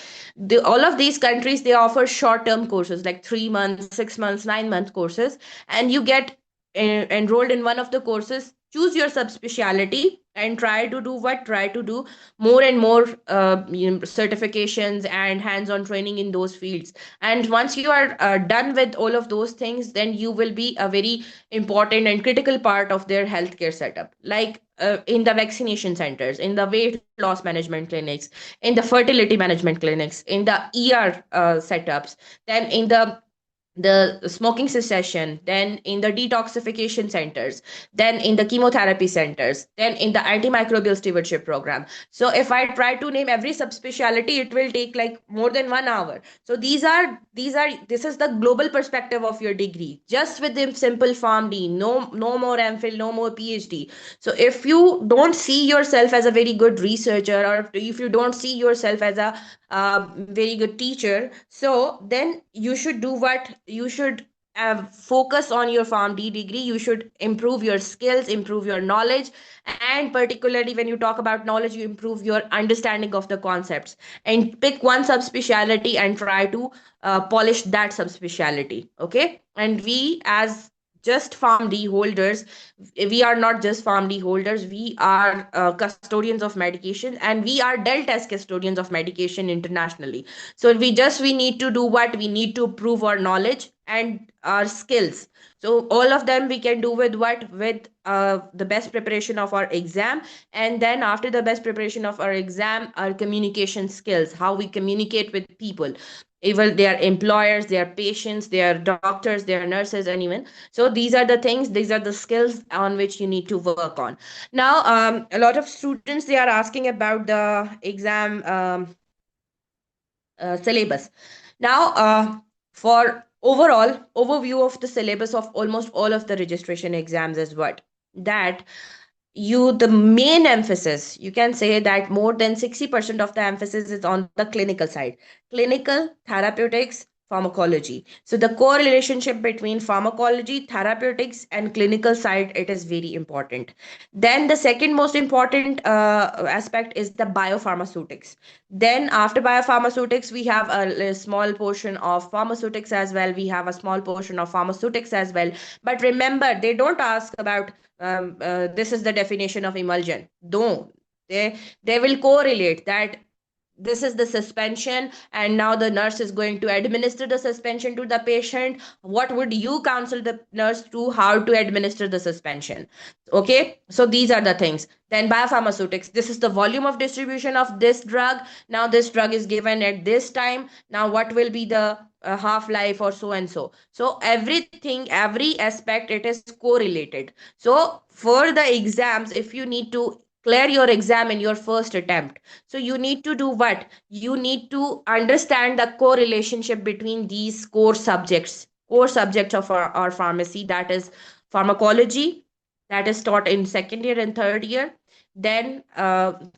All of these countries, they offer short-term courses like 3 months, 6 months, 9 month courses, and you get enrolled in one of the courses. choose your subspecialty and try to do what? Try to do more and more certifications and hands-on training in those fields. And once you are done with all of those things, then you will be a very important and critical part of their healthcare setup, like in the vaccination centers, in the weight loss management clinics, in the fertility management clinics, in the setups, then in the smoking cessation, then in the detoxification centers, then in the chemotherapy centers, then in the antimicrobial stewardship program. So if I try to name every subspecialty, it will take like more than 1 hour. So this is the global perspective of your degree, just with the simple PharmD, no more MPhil, no more PhD. So if you don't see yourself as a very good researcher, or if you don't see yourself as a very good teacher, so then you should do what? You should focus on your PharmD degree. You should improve your skills, improve your knowledge, and particularly when you talk about knowledge, you improve your understanding of the concepts, and pick one subspecialty and try to polish that subspecialty. Okay, and we as just PharmD holders, we are not just PharmD holders, we are custodians of medication, and we are dealt as custodians of medication internationally. So we need to do what? We need to prove our knowledge and our skills. So all of them we can do with what? With the best preparation of our exam, and then after the best preparation of our exam, our communication skills, how we communicate with people, even their employers, their patients, their doctors, their nurses, and even. So these are the things, these are the skills on which you need to work on. Now, a lot of students, they are asking about the exam syllabus. Now, for overall overview of the syllabus of almost all of the registration exams is what? That the main emphasis, you can say that more than 60% of the emphasis is on the clinical side. Clinical, therapeutics, pharmacology. So the core relationship between pharmacology, therapeutics, and clinical side, it is very important. Then the second most important aspect is the biopharmaceutics. Then after biopharmaceutics, we have a small portion of pharmaceutics as well. We have a small portion of pharmaceutics as well. But remember, they don't ask about this is the definition of emulsion. Don't. They will correlate that this is the suspension, and now the nurse is going to administer the suspension to the patient. What would you counsel the nurse to how to administer the suspension? Okay, so these are the things. Then biopharmaceutics, this is the volume of distribution of this drug. Now this drug is given at this time. Now what will be the half life or so and so. So everything, every aspect, it is correlated. So for the exams, if you need to clear your exam in your first attempt, so you need to do what? You need to understand the correlationship between these core subjects of our pharmacy, that is pharmacology, that is taught in second year and third year. Then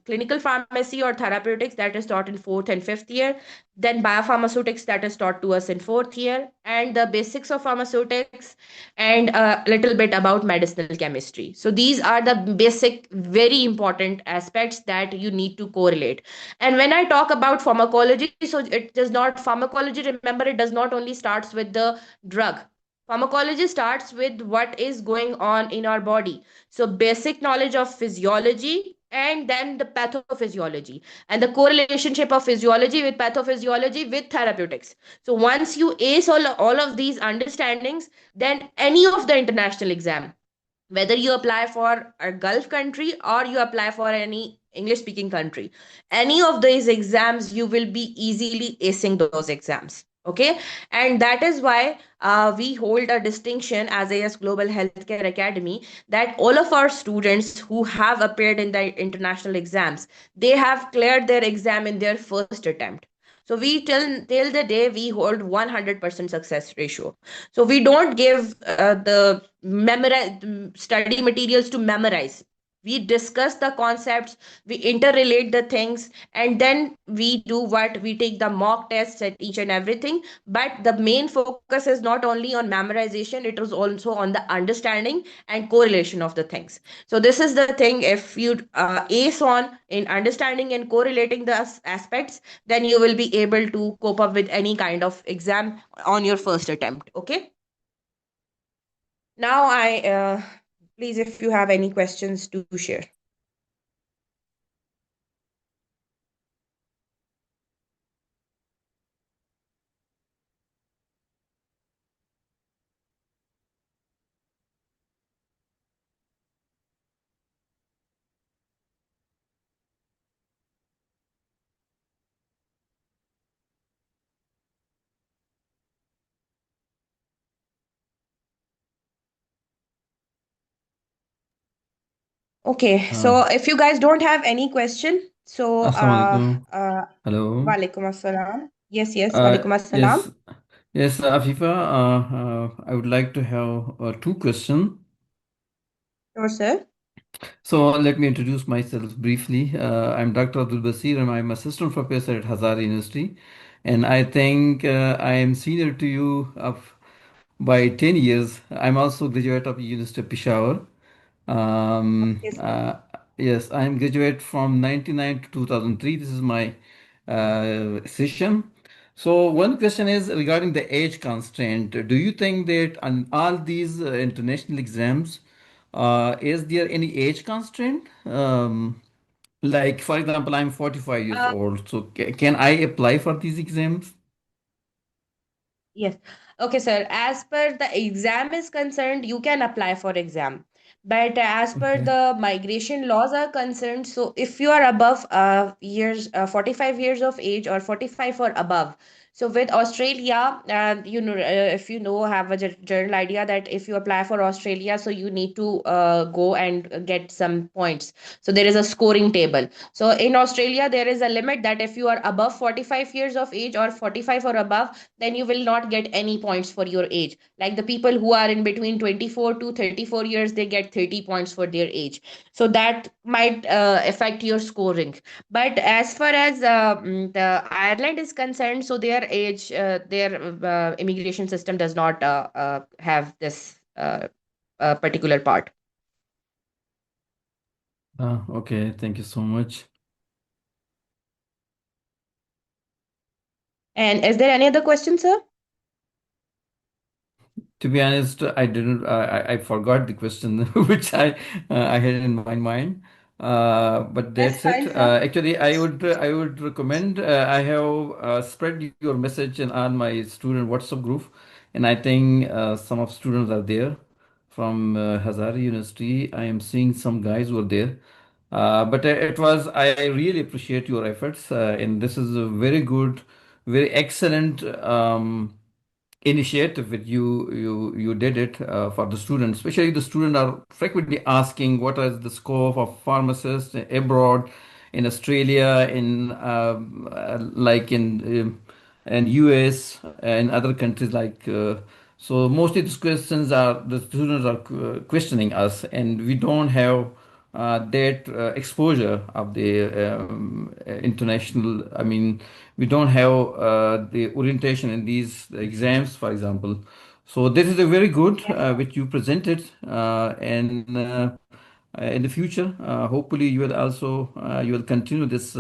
clinical pharmacy or therapeutics, that is taught in fourth and fifth year. Then biopharmaceutics, that is taught to us in fourth year, and the basics of pharmaceutics, and a little bit about medicinal chemistry. So these are the basic, very important aspects that you need to correlate. And when I talk about pharmacology, so it does not, pharmacology, remember, it does not only starts with the drug. Pharmacology starts with what is going on in our body. So basic knowledge of physiology, and then the pathophysiology, and the correlationship of physiology with pathophysiology with therapeutics. So once you ace all of these understandings, then any of the international exam, whether you apply for a Gulf country or you apply for any English speaking country, any of these exams, you will be easily acing those exams. Okay, and that is why we hold a distinction as AS Global Healthcare Academy, that all of our students who have appeared in the international exams, they have cleared their exam in their first attempt. So we till the day we hold 100% success ratio. So we don't give the memorize study materials to memorize. We discuss the concepts, we interrelate the things, and then we do what? We take the mock tests at each and everything. But the main focus is not only on memorization, it is also on the understanding and correlation of the things. So this is the thing. If you ace on in understanding and correlating the aspects, then you will be able to cope up with any kind of exam on your first attempt. Okay, now I Please, if you have any questions, do share. Okay, Uh, so if you guys don't have any question, so Assalamu alaikum. Hello. walaikum assalam. Yes, Uh, walaikum assalam. yes, yes, Afifa. I would like to have two questions. Sure, sir. So let me introduce myself briefly. I'm Dr. Abdul Basir, and I'm assistant professor at Hazara University. And I think I am senior to you by 10 years. I'm also graduate of University of Peshawar. Um, Okay, sir. uh, yes, I am graduate from 99 to 2003. This is my session. So one question is regarding the age constraint. Do you think that on all these international exams, is there any age constraint? Like, for example, I'm 45 years Uh, old, so can I apply for these exams? Yes. Okay, sir. As per the exam is concerned, you can apply for exam. But as per Okay. the migration laws are concerned, so if you are above 45 years of age or 45 or above, so with Australia, if you know, have a general idea that if you apply for Australia, so you need to go and get some points. So there is a scoring table. So in Australia, there is a limit that if you are above 45 years of age or 45 or above, then you will not get any points for your age. Like the people who are in between 24 to 34 years, they get 30 points for their age. So that might affect your scoring. But as far as the Ireland is concerned, so their age, their immigration system does not have this particular part. Okay, thank you so much. And is there any other question, sir? To be honest, I didn't. I forgot the question which I had in my mind. But That's that's it. fine, sir. Actually, I would recommend. I have spread your message in on my student WhatsApp group, and I think some of students are there from Hazara University. I am seeing some guys who are there. But it was. I really appreciate your efforts, and this is a very good, very excellent. Initiative that you did it for the students, especially the students are frequently asking what is the scope of pharmacists abroad in Australia, in like in US and other countries like so mostly these questions are the students are questioning us, and we don't have that exposure of the international. I mean, we don't have the orientation in these exams, for example. So this is a very good Yes, sir. which you presented, and in the future, hopefully you will continue this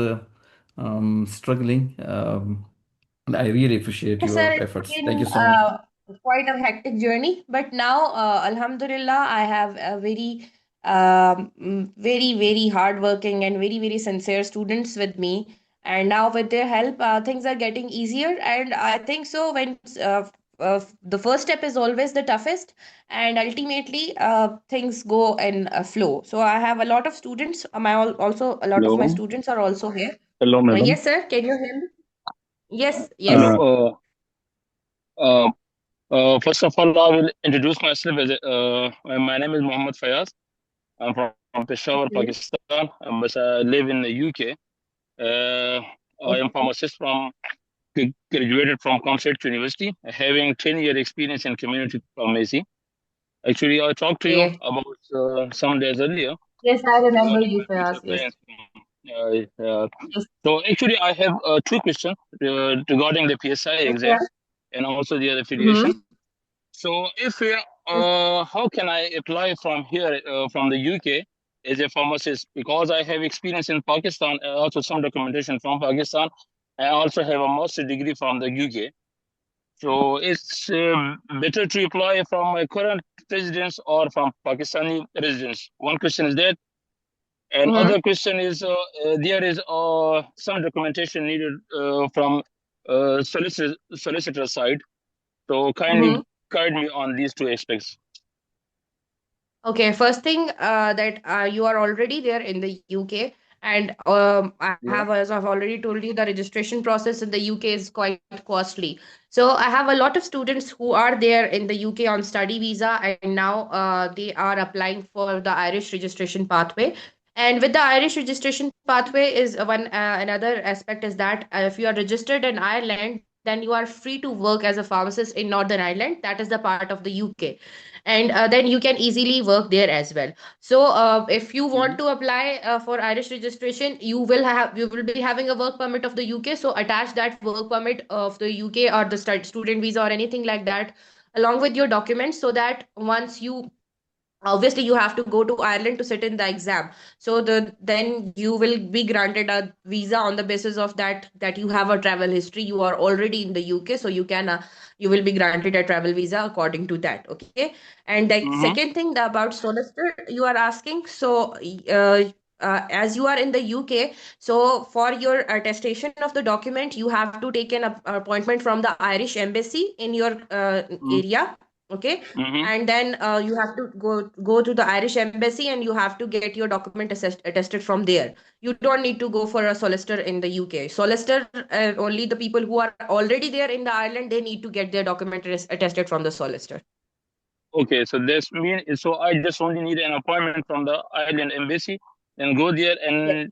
struggling. I really appreciate Yes, sir, your it's efforts. Thank been you so much. quite a hectic journey, but now, Alhamdulillah, I have a very, very hardworking and very, very sincere students with me. And now, with their help, things are getting easier. And I think so. When the first step is always the toughest, and ultimately, things go in a flow. So I have a lot of students. Also a lot of my Hello, students are also here. hello, madam. Yes, sir. Can you hear me? Yes, Hello. yes. Uh, First of all, I will introduce myself as my name is Mohammed Fayaz. I'm from Peshawar, Okay. Pakistan, but I live in the UK. Uh, I am Okay. pharmacist graduated from Comstate University, having 10-year experience in community pharmacy. Actually, I talked to you Okay. about some days earlier Yes, I remember regarding you, my future Fayaz. Yes. plans. Yes. So actually, I have two questions regarding the PSI Yes, exam sir. and also the other Mm-hmm. affiliation. So Yes. how can I apply from here, from the UK as a pharmacist? Because I have experience in Pakistan, also some documentation from Pakistan. I also have a master degree from the UK. So it's better to apply from my current residence or from Pakistani residence. One question is that. And Mm-hmm. other question is there is some documentation needed from solicitor side. So kindly Mm-hmm. guide me on these two aspects. Okay, first thing that you are already there in the UK, and I Yeah. have, as I've already told you, the registration process in the UK is quite costly. So I have a lot of students who are there in the UK on study visa, and now they are applying for the Irish registration pathway. And with the Irish registration pathway is another aspect is that if you are registered in Ireland, then you are free to work as a pharmacist in Northern Ireland. That is the part of the UK, and then you can easily work there as well. So if you want Mhm. to apply for Irish registration, you will be having a work permit of the UK. So attach that work permit of the UK or the student visa or anything like that along with your documents, so that once you, obviously you have to go to Ireland to sit in the exam, so then you will be granted a visa on the basis of that you have a travel history, you are already in the UK, so you will be granted a travel visa according to that. Okay. And the Mhm. second thing about solicitor you are asking, so as you are in the UK, so for your attestation of the document, you have to take an appointment from the Irish embassy in your Mhm. area. Okay. Mhm. And then you have to go to the Irish embassy, and you have to get your document attested from there. You don't need to go for a solicitor in the UK. Solicitor, only the people who are already there in the Ireland, they need to get their document attested from the solicitor. Okay, so this mean so I just only need an appointment from the Ireland embassy and go there Yes. and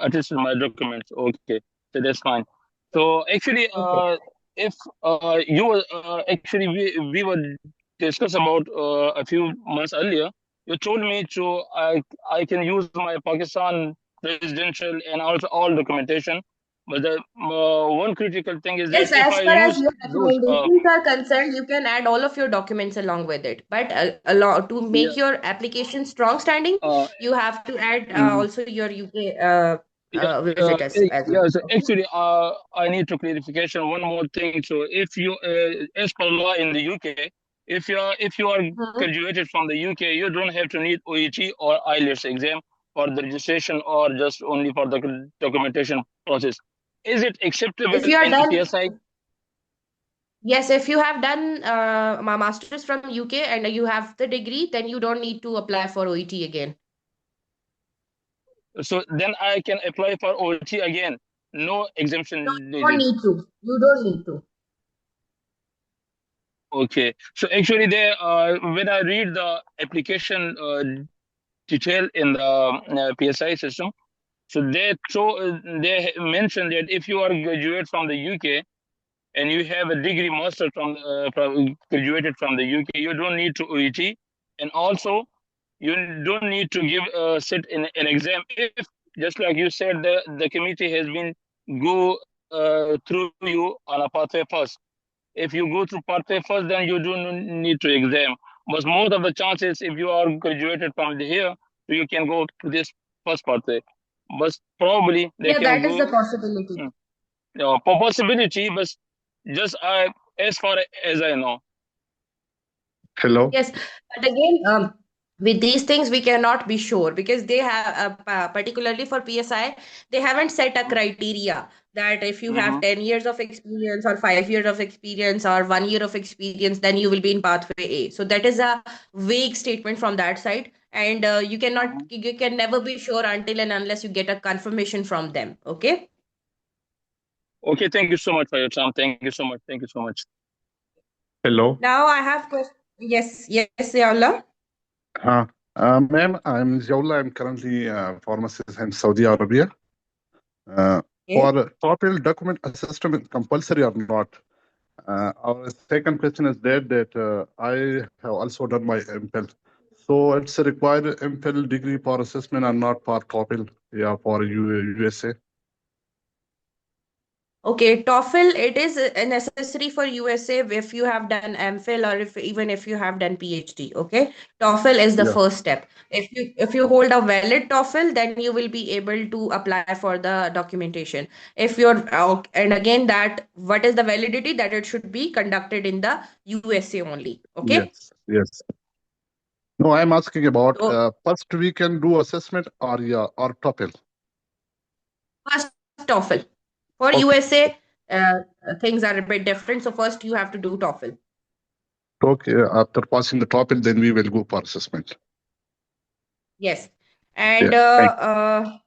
attest my documents. Okay, so that's fine. So actually, Okay. if you were actually we were discuss about a few months earlier, you told me to I can use my Pakistan residential and also all documentation, but the one critical thing is that Yes, if as I far as use your those recommendations are concerned, you can add all of your documents along with it. But to yeah make your application strong standing, uh, you have to add mhm. also your UK Yeah, visit as well. yeah. So Okay. actually, I need to clarification one more thing. So if you, as per law in the UK, if you are Mhm. graduated from the UK, you don't have to need OET or IELTS exam for the registration or just only for the documentation process. Is it acceptable If you are in done, PSI? yes, if you have done my master's from UK and you have the degree, then you don't need to apply for OET again. So then I can apply for OET again. No No, exemption you don't needed. need to. You don't need to. Okay. So actually, there, when I read the application detail in the PSI system. So they mentioned that if you are graduate from the UK and you have a degree master from graduated from the UK, you don't need to OET, and also you don't need to give sit in an exam if, just like you said, the committee has been go through you on a pathway first. If you go through pathway first, then you don't need to exam. But most of the chances, if you are graduated from here, you can go to this first pathway. But probably they Yeah, can that is go the possibility. for possibility, but just as far as I know. Hello. Yes, but again, with these things, we cannot be sure because they have, particularly for PSI, they haven't set a criteria that if you have Mm-hmm. 10 years of experience or 5 years of experience or 1 year of experience, then you will be in pathway A. So that is a vague statement from that side. And you can never be sure until and unless you get a confirmation from them. Okay. Okay, thank you so much for your time. Thank you so much. Thank you so much. Hello. Now I have questions. Yes, yes, Yalla. Uh, Ma'am, I'm Jaula. I'm currently a pharmacist in Saudi Arabia. Okay. For total document assessment compulsory or not? Our second question is that I have also done my MPhil. So it's a required MPhil degree for assessment and not for TOEFL, yeah, for USA. Okay, TOEFL, it is necessary for USA if you have done MPhil or if you have done PhD. Okay, TOEFL is the Yeah. first step. If you hold a valid TOEFL, then you will be able to apply for the documentation. If you're and again, that what is the validity, that it should be conducted in the USA only. Okay, Yes. Yes. No, I'm asking about so first we can do assessment or yeah or TOEFL. first TOEFL for Okay. USA. Things are a bit different. So first you have to do TOEFL. Okay. After passing the TOEFL, then we will go for assessment. Yes, Yeah. and Thank.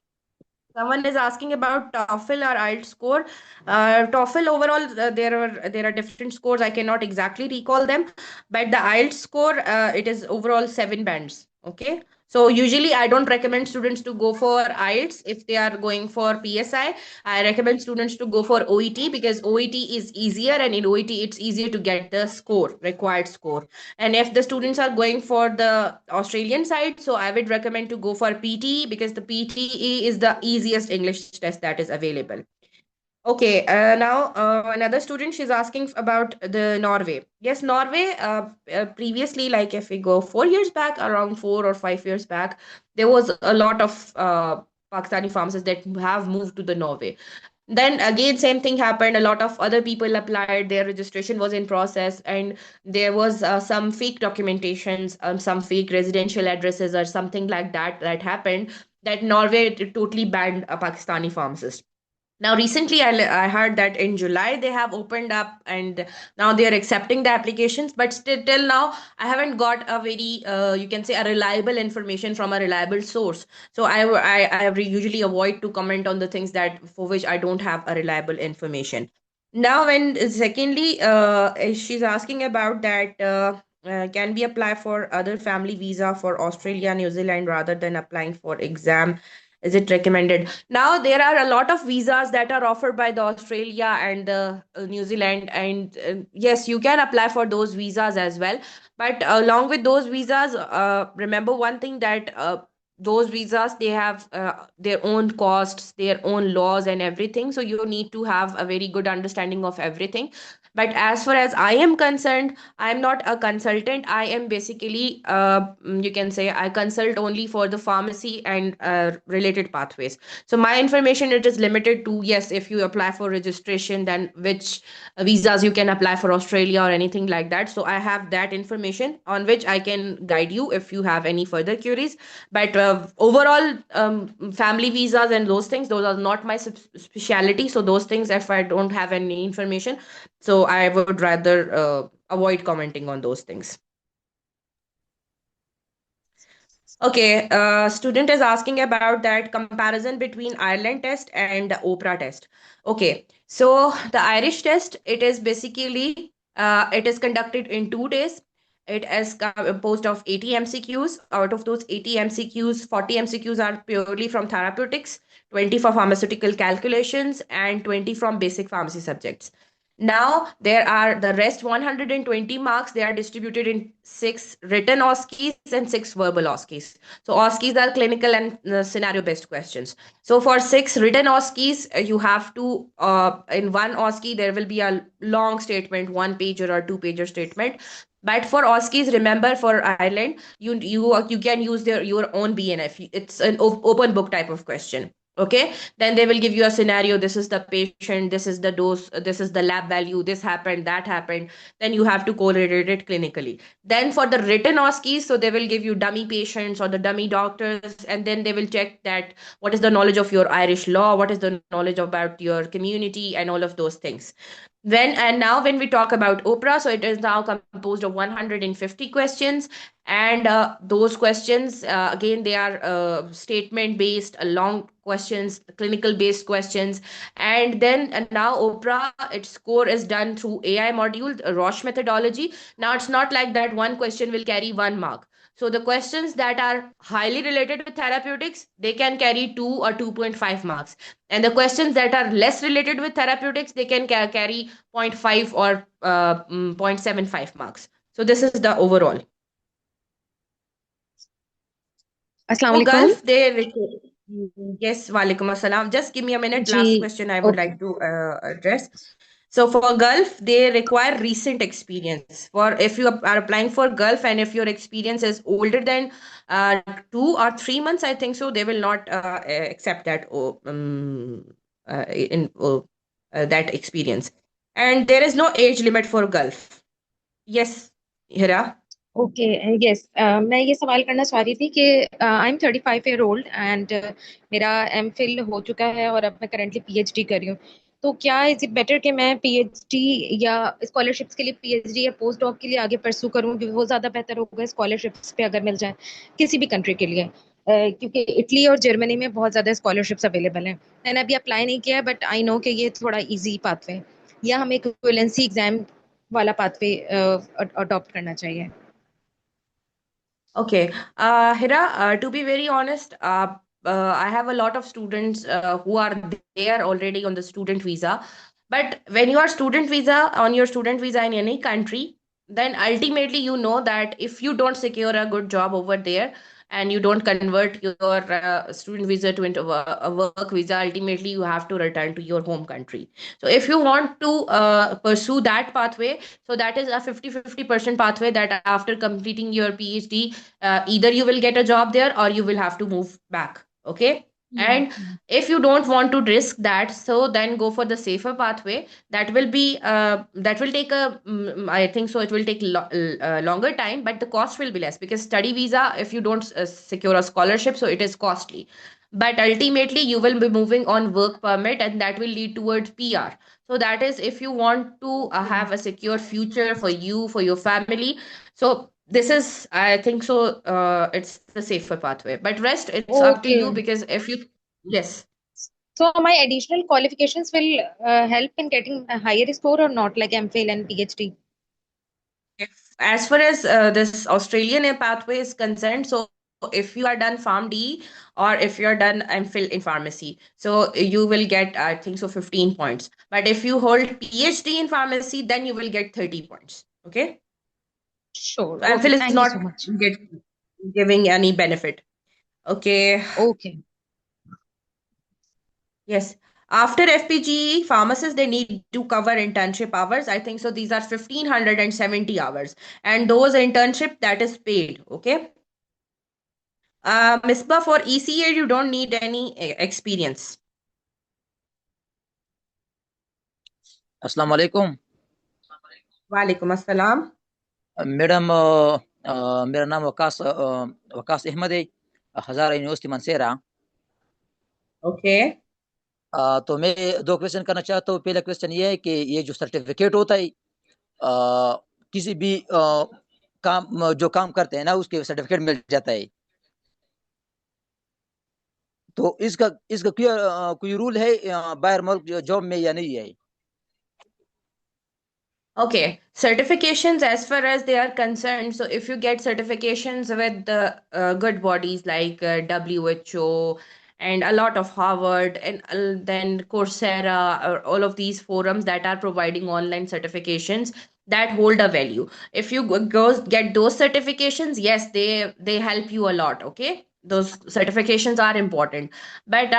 someone is asking about TOEFL or IELTS score. TOEFL overall, there are different scores. I cannot exactly recall them, but the IELTS score, it is overall 7 bands. Okay, so usually I don't recommend students to go for IELTS if they are going for PSI. I recommend students to go for OET because OET is easier, and in OET it's easier to get the score, required score. And if the students are going for the Australian side, so I would recommend to go for PTE because the PTE is the easiest English test that is available. Okay, now another student, she's asking about the Norway. Yes, Norway, previously, like if we go 4 years back, around 4 or 5 years back, there was a lot of Pakistani pharmacists that have moved to the Norway. Then again, same thing happened. A lot of other people applied, their registration was in process, and there was some fake documentations, some fake residential addresses or something like that that happened, that Norway totally banned a Pakistani pharmacist. Now, recently, I heard that in July they have opened up and now they are accepting the applications. But still, till now, I haven't got a very, you can say, a reliable information from a reliable source. So usually avoid to comment on the things that for which I don't have a reliable information. Now, when secondly, she's asking about that. Can we apply for other family visa for Australia, New Zealand rather than applying for exam? Is it recommended? Now there are a lot of visas that are offered by the Australia and the New Zealand, and yes, you can apply for those visas as well. But along with those visas, remember one thing, that those visas, they have their own costs, their own laws and everything. So you need to have a very good understanding of everything. But as far as I am concerned, I am not a consultant. I am basically, you can say, I consult only for the pharmacy and related pathways. So my information, it is limited to, yes, if you apply for registration, then which visas you can apply for Australia or anything like that. So I have that information on which I can guide you if you have any further queries. But overall, family visas and those things, those are not my speciality. So those things, if I don't have any information, so I would rather avoid commenting on those things. Okay, student is asking about that comparison between Ireland test and the OPRA test. Okay, so the Irish test, it is basically, it is conducted in 2 days. It is composed of 80 MCQs. Out of those 80 MCQs, 40 MCQs are purely from therapeutics, 20 for pharmaceutical calculations, and 20 from basic pharmacy subjects. Now, there are the rest 120 marks. They are distributed in 6 written OSCEs and 6 verbal OSCEs. So, OSCEs are clinical and scenario based questions. So, for 6 written OSCEs, you have to, in one OSCE, there will be a long statement, 1 pager or 2 pager statement. But for OSCEs, remember, for Ireland, you can use your own BNF. It's an open book type of question. Okay, then they will give you a scenario. This is the patient, this is the dose, this is the lab value, this happened, that happened. Then you have to correlate it clinically. Then for the written OSCEs, so they will give you dummy patients or the dummy doctors, and then they will check that what is the knowledge of your Irish law, what is the knowledge about your community, and all of those things. When we talk about OPRA, so it is now composed of 150 questions, and those questions, again, they are statement based, long questions, clinical based questions. And then now OPRA, its score is done through AI module, Roche methodology. Now it's not like that one question will carry 1 mark. So the questions that are highly related with therapeutics, they can carry 2 or 2.5 marks. And the questions that are less related with therapeutics, they can carry zero point 0.5 or 0.75 marks. So this is the overall. Assalamu For alaikum. Gulf, they Yes, walaikum assalam. Just give me a minute. जी Last question I would okay like to address. So for Gulf, they require recent experience. For if you are applying for Gulf and if your experience is older than 2 or 3 months, I think so, they will not accept that that experience. And there is no age limit for Gulf. Yes, Hira. Okay yes मैं ये सवाल करना चाह रही थी कि I am 35 year old and मेरा M Phil हो चुका है और अब मैं करंटली पीएचडी कर रही हूँ तो क्या इज इट बेटर कि मैं पीएचडी या स्कॉलरशिप्स के लिए पीएचडी या पोस्ट डॉक के लिए आगे परसू करूँ क्योंकि वो ज़्यादा बेहतर होगा स्कॉलरशिप्स पे अगर मिल जाए किसी भी कंट्री के लिए क्योंकि इटली और जर्मनी में बहुत ज़्यादा स्कॉलरशिप्स अवेलेबल हैं मैंने अभी अप्लाई नहीं किया है बट आई नो कि ये थोड़ा ईजी पाथवे या हमें इक्विवेलेंसी एग्जाम वाला पाथवे अडॉप्ट करना चाहिए Okay, Hira, to be very honest, I have a lot of students who are there already on the student visa. But when you are student visa on your student visa in any country, then ultimately you know that if you don't secure a good job over there and you don't convert your student visa to into a work visa, ultimately you have to return to your home country. So if you want to pursue that pathway, so that is a 50-50% pathway that after completing your PhD, either you will get a job there or you will have to move back. Okay. And if you don't want to risk that, so then go for the safer pathway. That will be that will take I think so it will take longer time, but the cost will be less because study visa, if you don't secure a scholarship, so it is costly. But ultimately you will be moving on work permit and that will lead towards PR. So that is if you want to have a secure future for you, for your family. So this is, I think so, it's the safer pathway. But rest, it's up to okay you because if you, yes. So my additional qualifications will help in getting a higher score or not, like MPhil and PhD? If, as far as this Australian pathway is concerned, so if you are done PharmD or if you're done MPhil in pharmacy, so you will get, I think so, 15 points. But if you hold PhD in pharmacy, then you will get 30 points. Okay. Sure. So Okay. MPhil is Thank you so not much. giving any benefit. Okay. Okay. Yes. After FPGE, pharmacists they need to cover internship hours. I think so. These are 1,570 hours, and those internship that is paid. Okay. Misbah, for ECA, you don't need any experience. अस्सलाम वालेकुम Walaikum assalam. Madam मेरा नाम वकास अहमद है हज़ारा university Mansera Okay. तो मैं दो question करना चाहता हूँ पहला क्वेश्चन ये है कि ये जो सर्टिफिकेट होता है किसी भी काम जो काम करते हैं ना उसके सर्टिफिकेट मिल जाता है तो इसका इसका कोई रूल है बाहर मुल्क जॉब में या नहीं है Okay, certifications as far as they are concerned. So if you get certifications with the good bodies like WHO and a lot of Harvard and then Coursera or all of these forums that are providing online certifications that hold a value. If you go get those certifications, yes, they help you a lot. Okay. Those certifications are important, but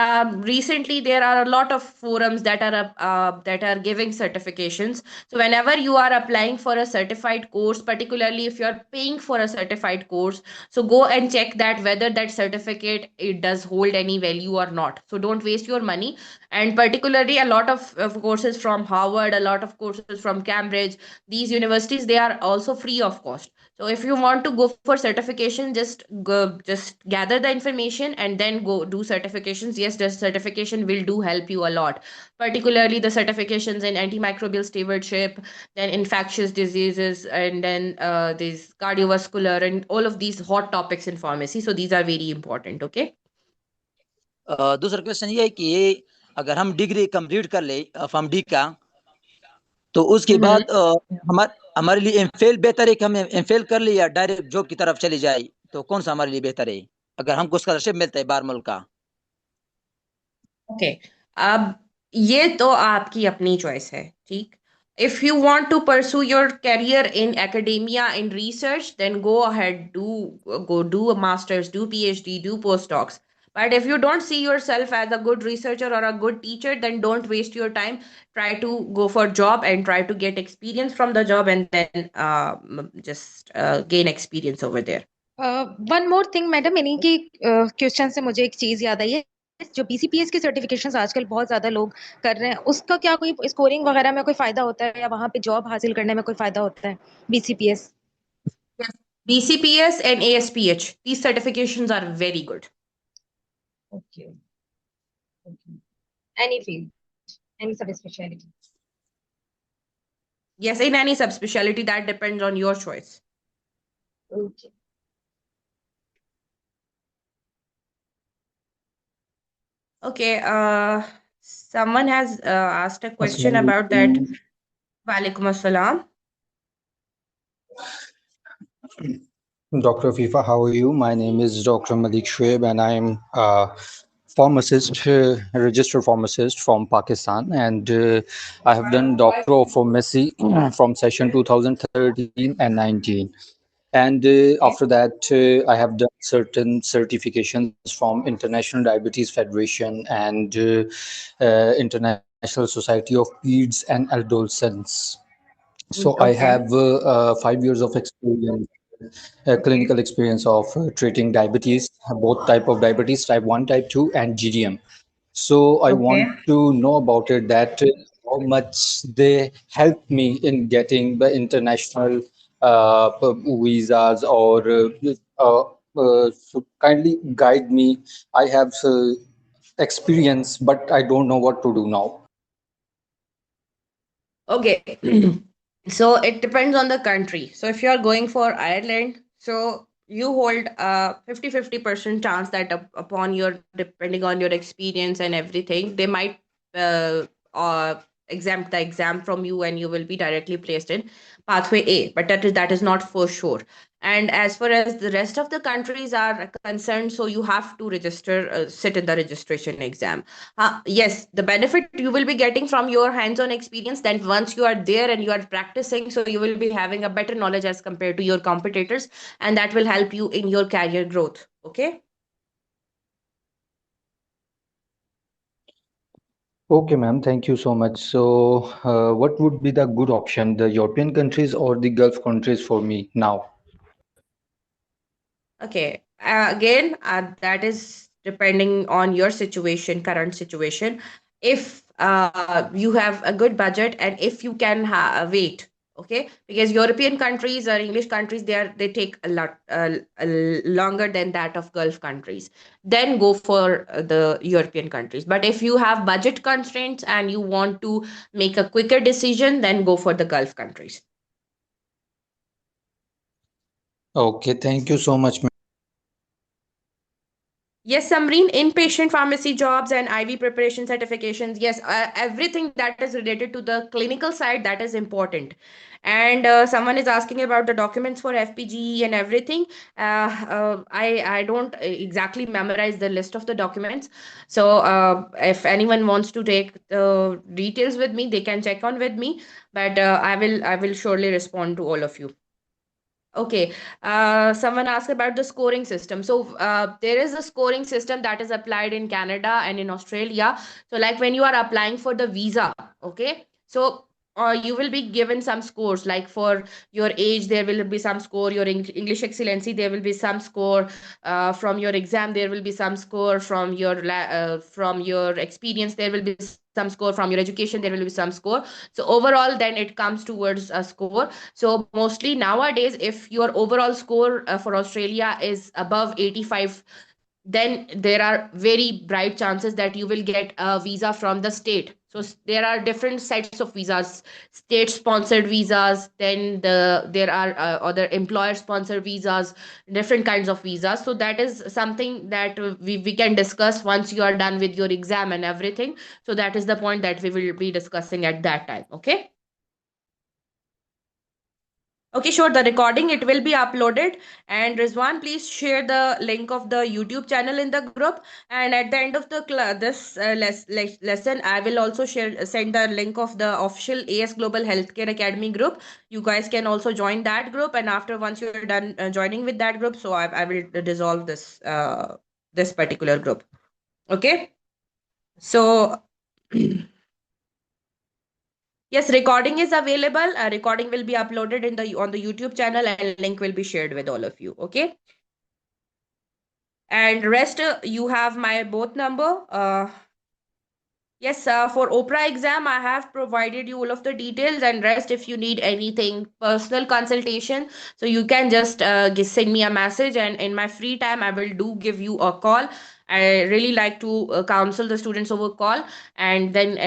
recently there are a lot of forums that are giving certifications. So whenever you are applying for a certified course, particularly if you're paying for a certified course, so go and check that whether that certificate it does hold any value or not. So don't waste your money. And particularly a lot of courses from Harvard, a lot of courses from Cambridge, these universities they are also free of cost. So if you want to go for certification, just gather the information and then go do certifications. Yes, the certification will do help you a lot, particularly the certifications in antimicrobial stewardship, then infectious diseases, and then these cardiovascular and all of these hot topics in pharmacy. So these are very important. Okay. दूसरा question ये है कि अगर हम degree complete कर ले form D का तो उसके बाद हमारे लिए एमफिल बेहतर है कि हम एमफिल कर ले या डायरेक्ट जॉब की तरफ चली जाए तो कौन सा हमारे लिए बेहतर है अगर हमको स्कॉलरशिप मिलता है बाहर मुल्क का ओके, अब ये तो आपकी अपनी चॉइस है, ठीक. If you want to pursue your career in academia, in research, then go ahead, do a master's, do PhD, do postdocs. But if you don't see yourself as a good researcher or a good teacher, then don't waste your time. Try to go for job and try to get experience from the job, and then just gain experience over there. One more thing madam, इन्हीं की question से मुझे एक चीज याद आई है, जो बीसीपीएस की सर्टिफिकेशंस आजकल बहुत ज्यादा लोग कर रहे हैं, उसका क्या कोई स्कोरिंग वगैरह में कोई फायदा होता है, या वहां पे जॉब हासिल करने में कोई फायदा होता है बीसीपीएस? Yes. BCPS and ASPH, these certifications are very good. Okay. Any field, any subspecialty? Yes, in any subspecialty, that depends on your choice. Okay. Okay, someone has asked a question about that. Walaikum assalam. Dr. Fifa, how are you? My name is Dr. Malik Shoaib, and I'm a pharmacist, registered pharmacist from Pakistan, and I have done Doctor of Pharmacy from session 2013 and 19. And after that, I have done certain certifications from International Diabetes Federation and International Society of Peds and Adolescents. So I have 5 years of experience, clinical experience of treating diabetes, both type of diabetes, type 1, type 2, and GDM. So I want to know about it, that how much they help me in getting the international visas, or so kindly guide me. I have experience, but I don't know what to do now. Okay. So it depends on the country. So if you are going for Ireland, so you hold a 50-50% chance that upon your, depending on your experience and everything, they might uh, exempt the exam from you, and you will be directly placed in pathway A. But that is not for sure. And as far as the rest of the countries are concerned, so you have to register, sit in the registration exam. Yes, the benefit you will be getting from your hands-on experience, then once you are there and you are practicing, so you will be having a better knowledge as compared to your competitors, and that will help you in your career growth. Okay. Okay, ma'am. Thank you so much. So, what would be the good option, the European countries or the Gulf countries for me now? Okay. Again, that is depending on your situation, current situation. If you have a good budget, and if you can wait, okay, because European countries or English countries, they take a lot longer than that of Gulf countries. Then go for the European countries. But if you have budget constraints and you want to make a quicker decision, then go for the Gulf countries. Okay, thank you so much, ma'am. Yes, Samreen, inpatient pharmacy jobs and IV preparation certifications. Yes, everything that is related to the clinical side, that is important. And someone is asking about the documents for FPGE and everything. I don't exactly memorize the list of the documents. So if anyone wants to take the details with me, they can check on with me. But I will surely respond to all of you. Okay. Someone asked about the scoring system. So there is a scoring system that is applied in Canada and in Australia. So like when you are applying for the visa, okay. So you will be given some scores. Like for your age, there will be some score. Your English excellency, there will be some score. From your exam, there will be some score. From your experience, there will be some score. From your education, there will be some score. So overall, then it comes towards a score. So mostly nowadays, if your overall score for Australia is above 85, then there are very bright chances that you will get a visa from the state. So there are different sets of visas, state sponsored visas, then there are other employer sponsored visas, different kinds of visas. So that is something that we can discuss once you are done with your exam and everything. So that is the point that we will be discussing at that time. Okay. Okay, sure. The recording, it will be uploaded. And Rizwan, please share the link of the YouTube channel in the group. And at the end of the this lesson, I will also send the link of the official AS Global Healthcare Academy group. You guys can also join that group. And after once you're done joining with that group, so I will dissolve this this particular group. Okay, so yes, recording is available. Recording will be uploaded on the YouTube channel, and link will be shared with all of you. Okay, and rest you have my both number. Yes, for Oprah exam, I have provided you all of the details, and rest if you need anything personal consultation, so you can just send me a message, and in my free time, I will do give you a call. I really like to counsel the students over call, and then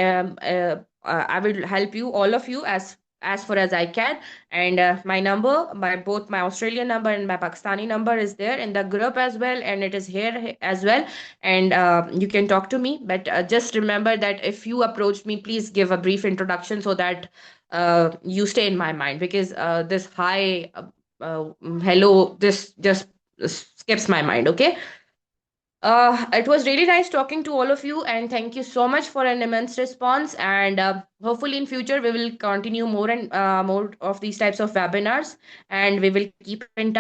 I will help you, all of you, as far as I can. And my number, both my Australian number and my Pakistani number is there in the group as well, and it is here as well, and you can talk to me. But just remember that if you approach me, please give a brief introduction so that you stay in my mind, because this hi, hello, this just skips my mind. Okay. It was really nice talking to all of you, and thank you so much for an immense response. And hopefully, in future, we will continue more and more of these types of webinars, and we will keep in touch.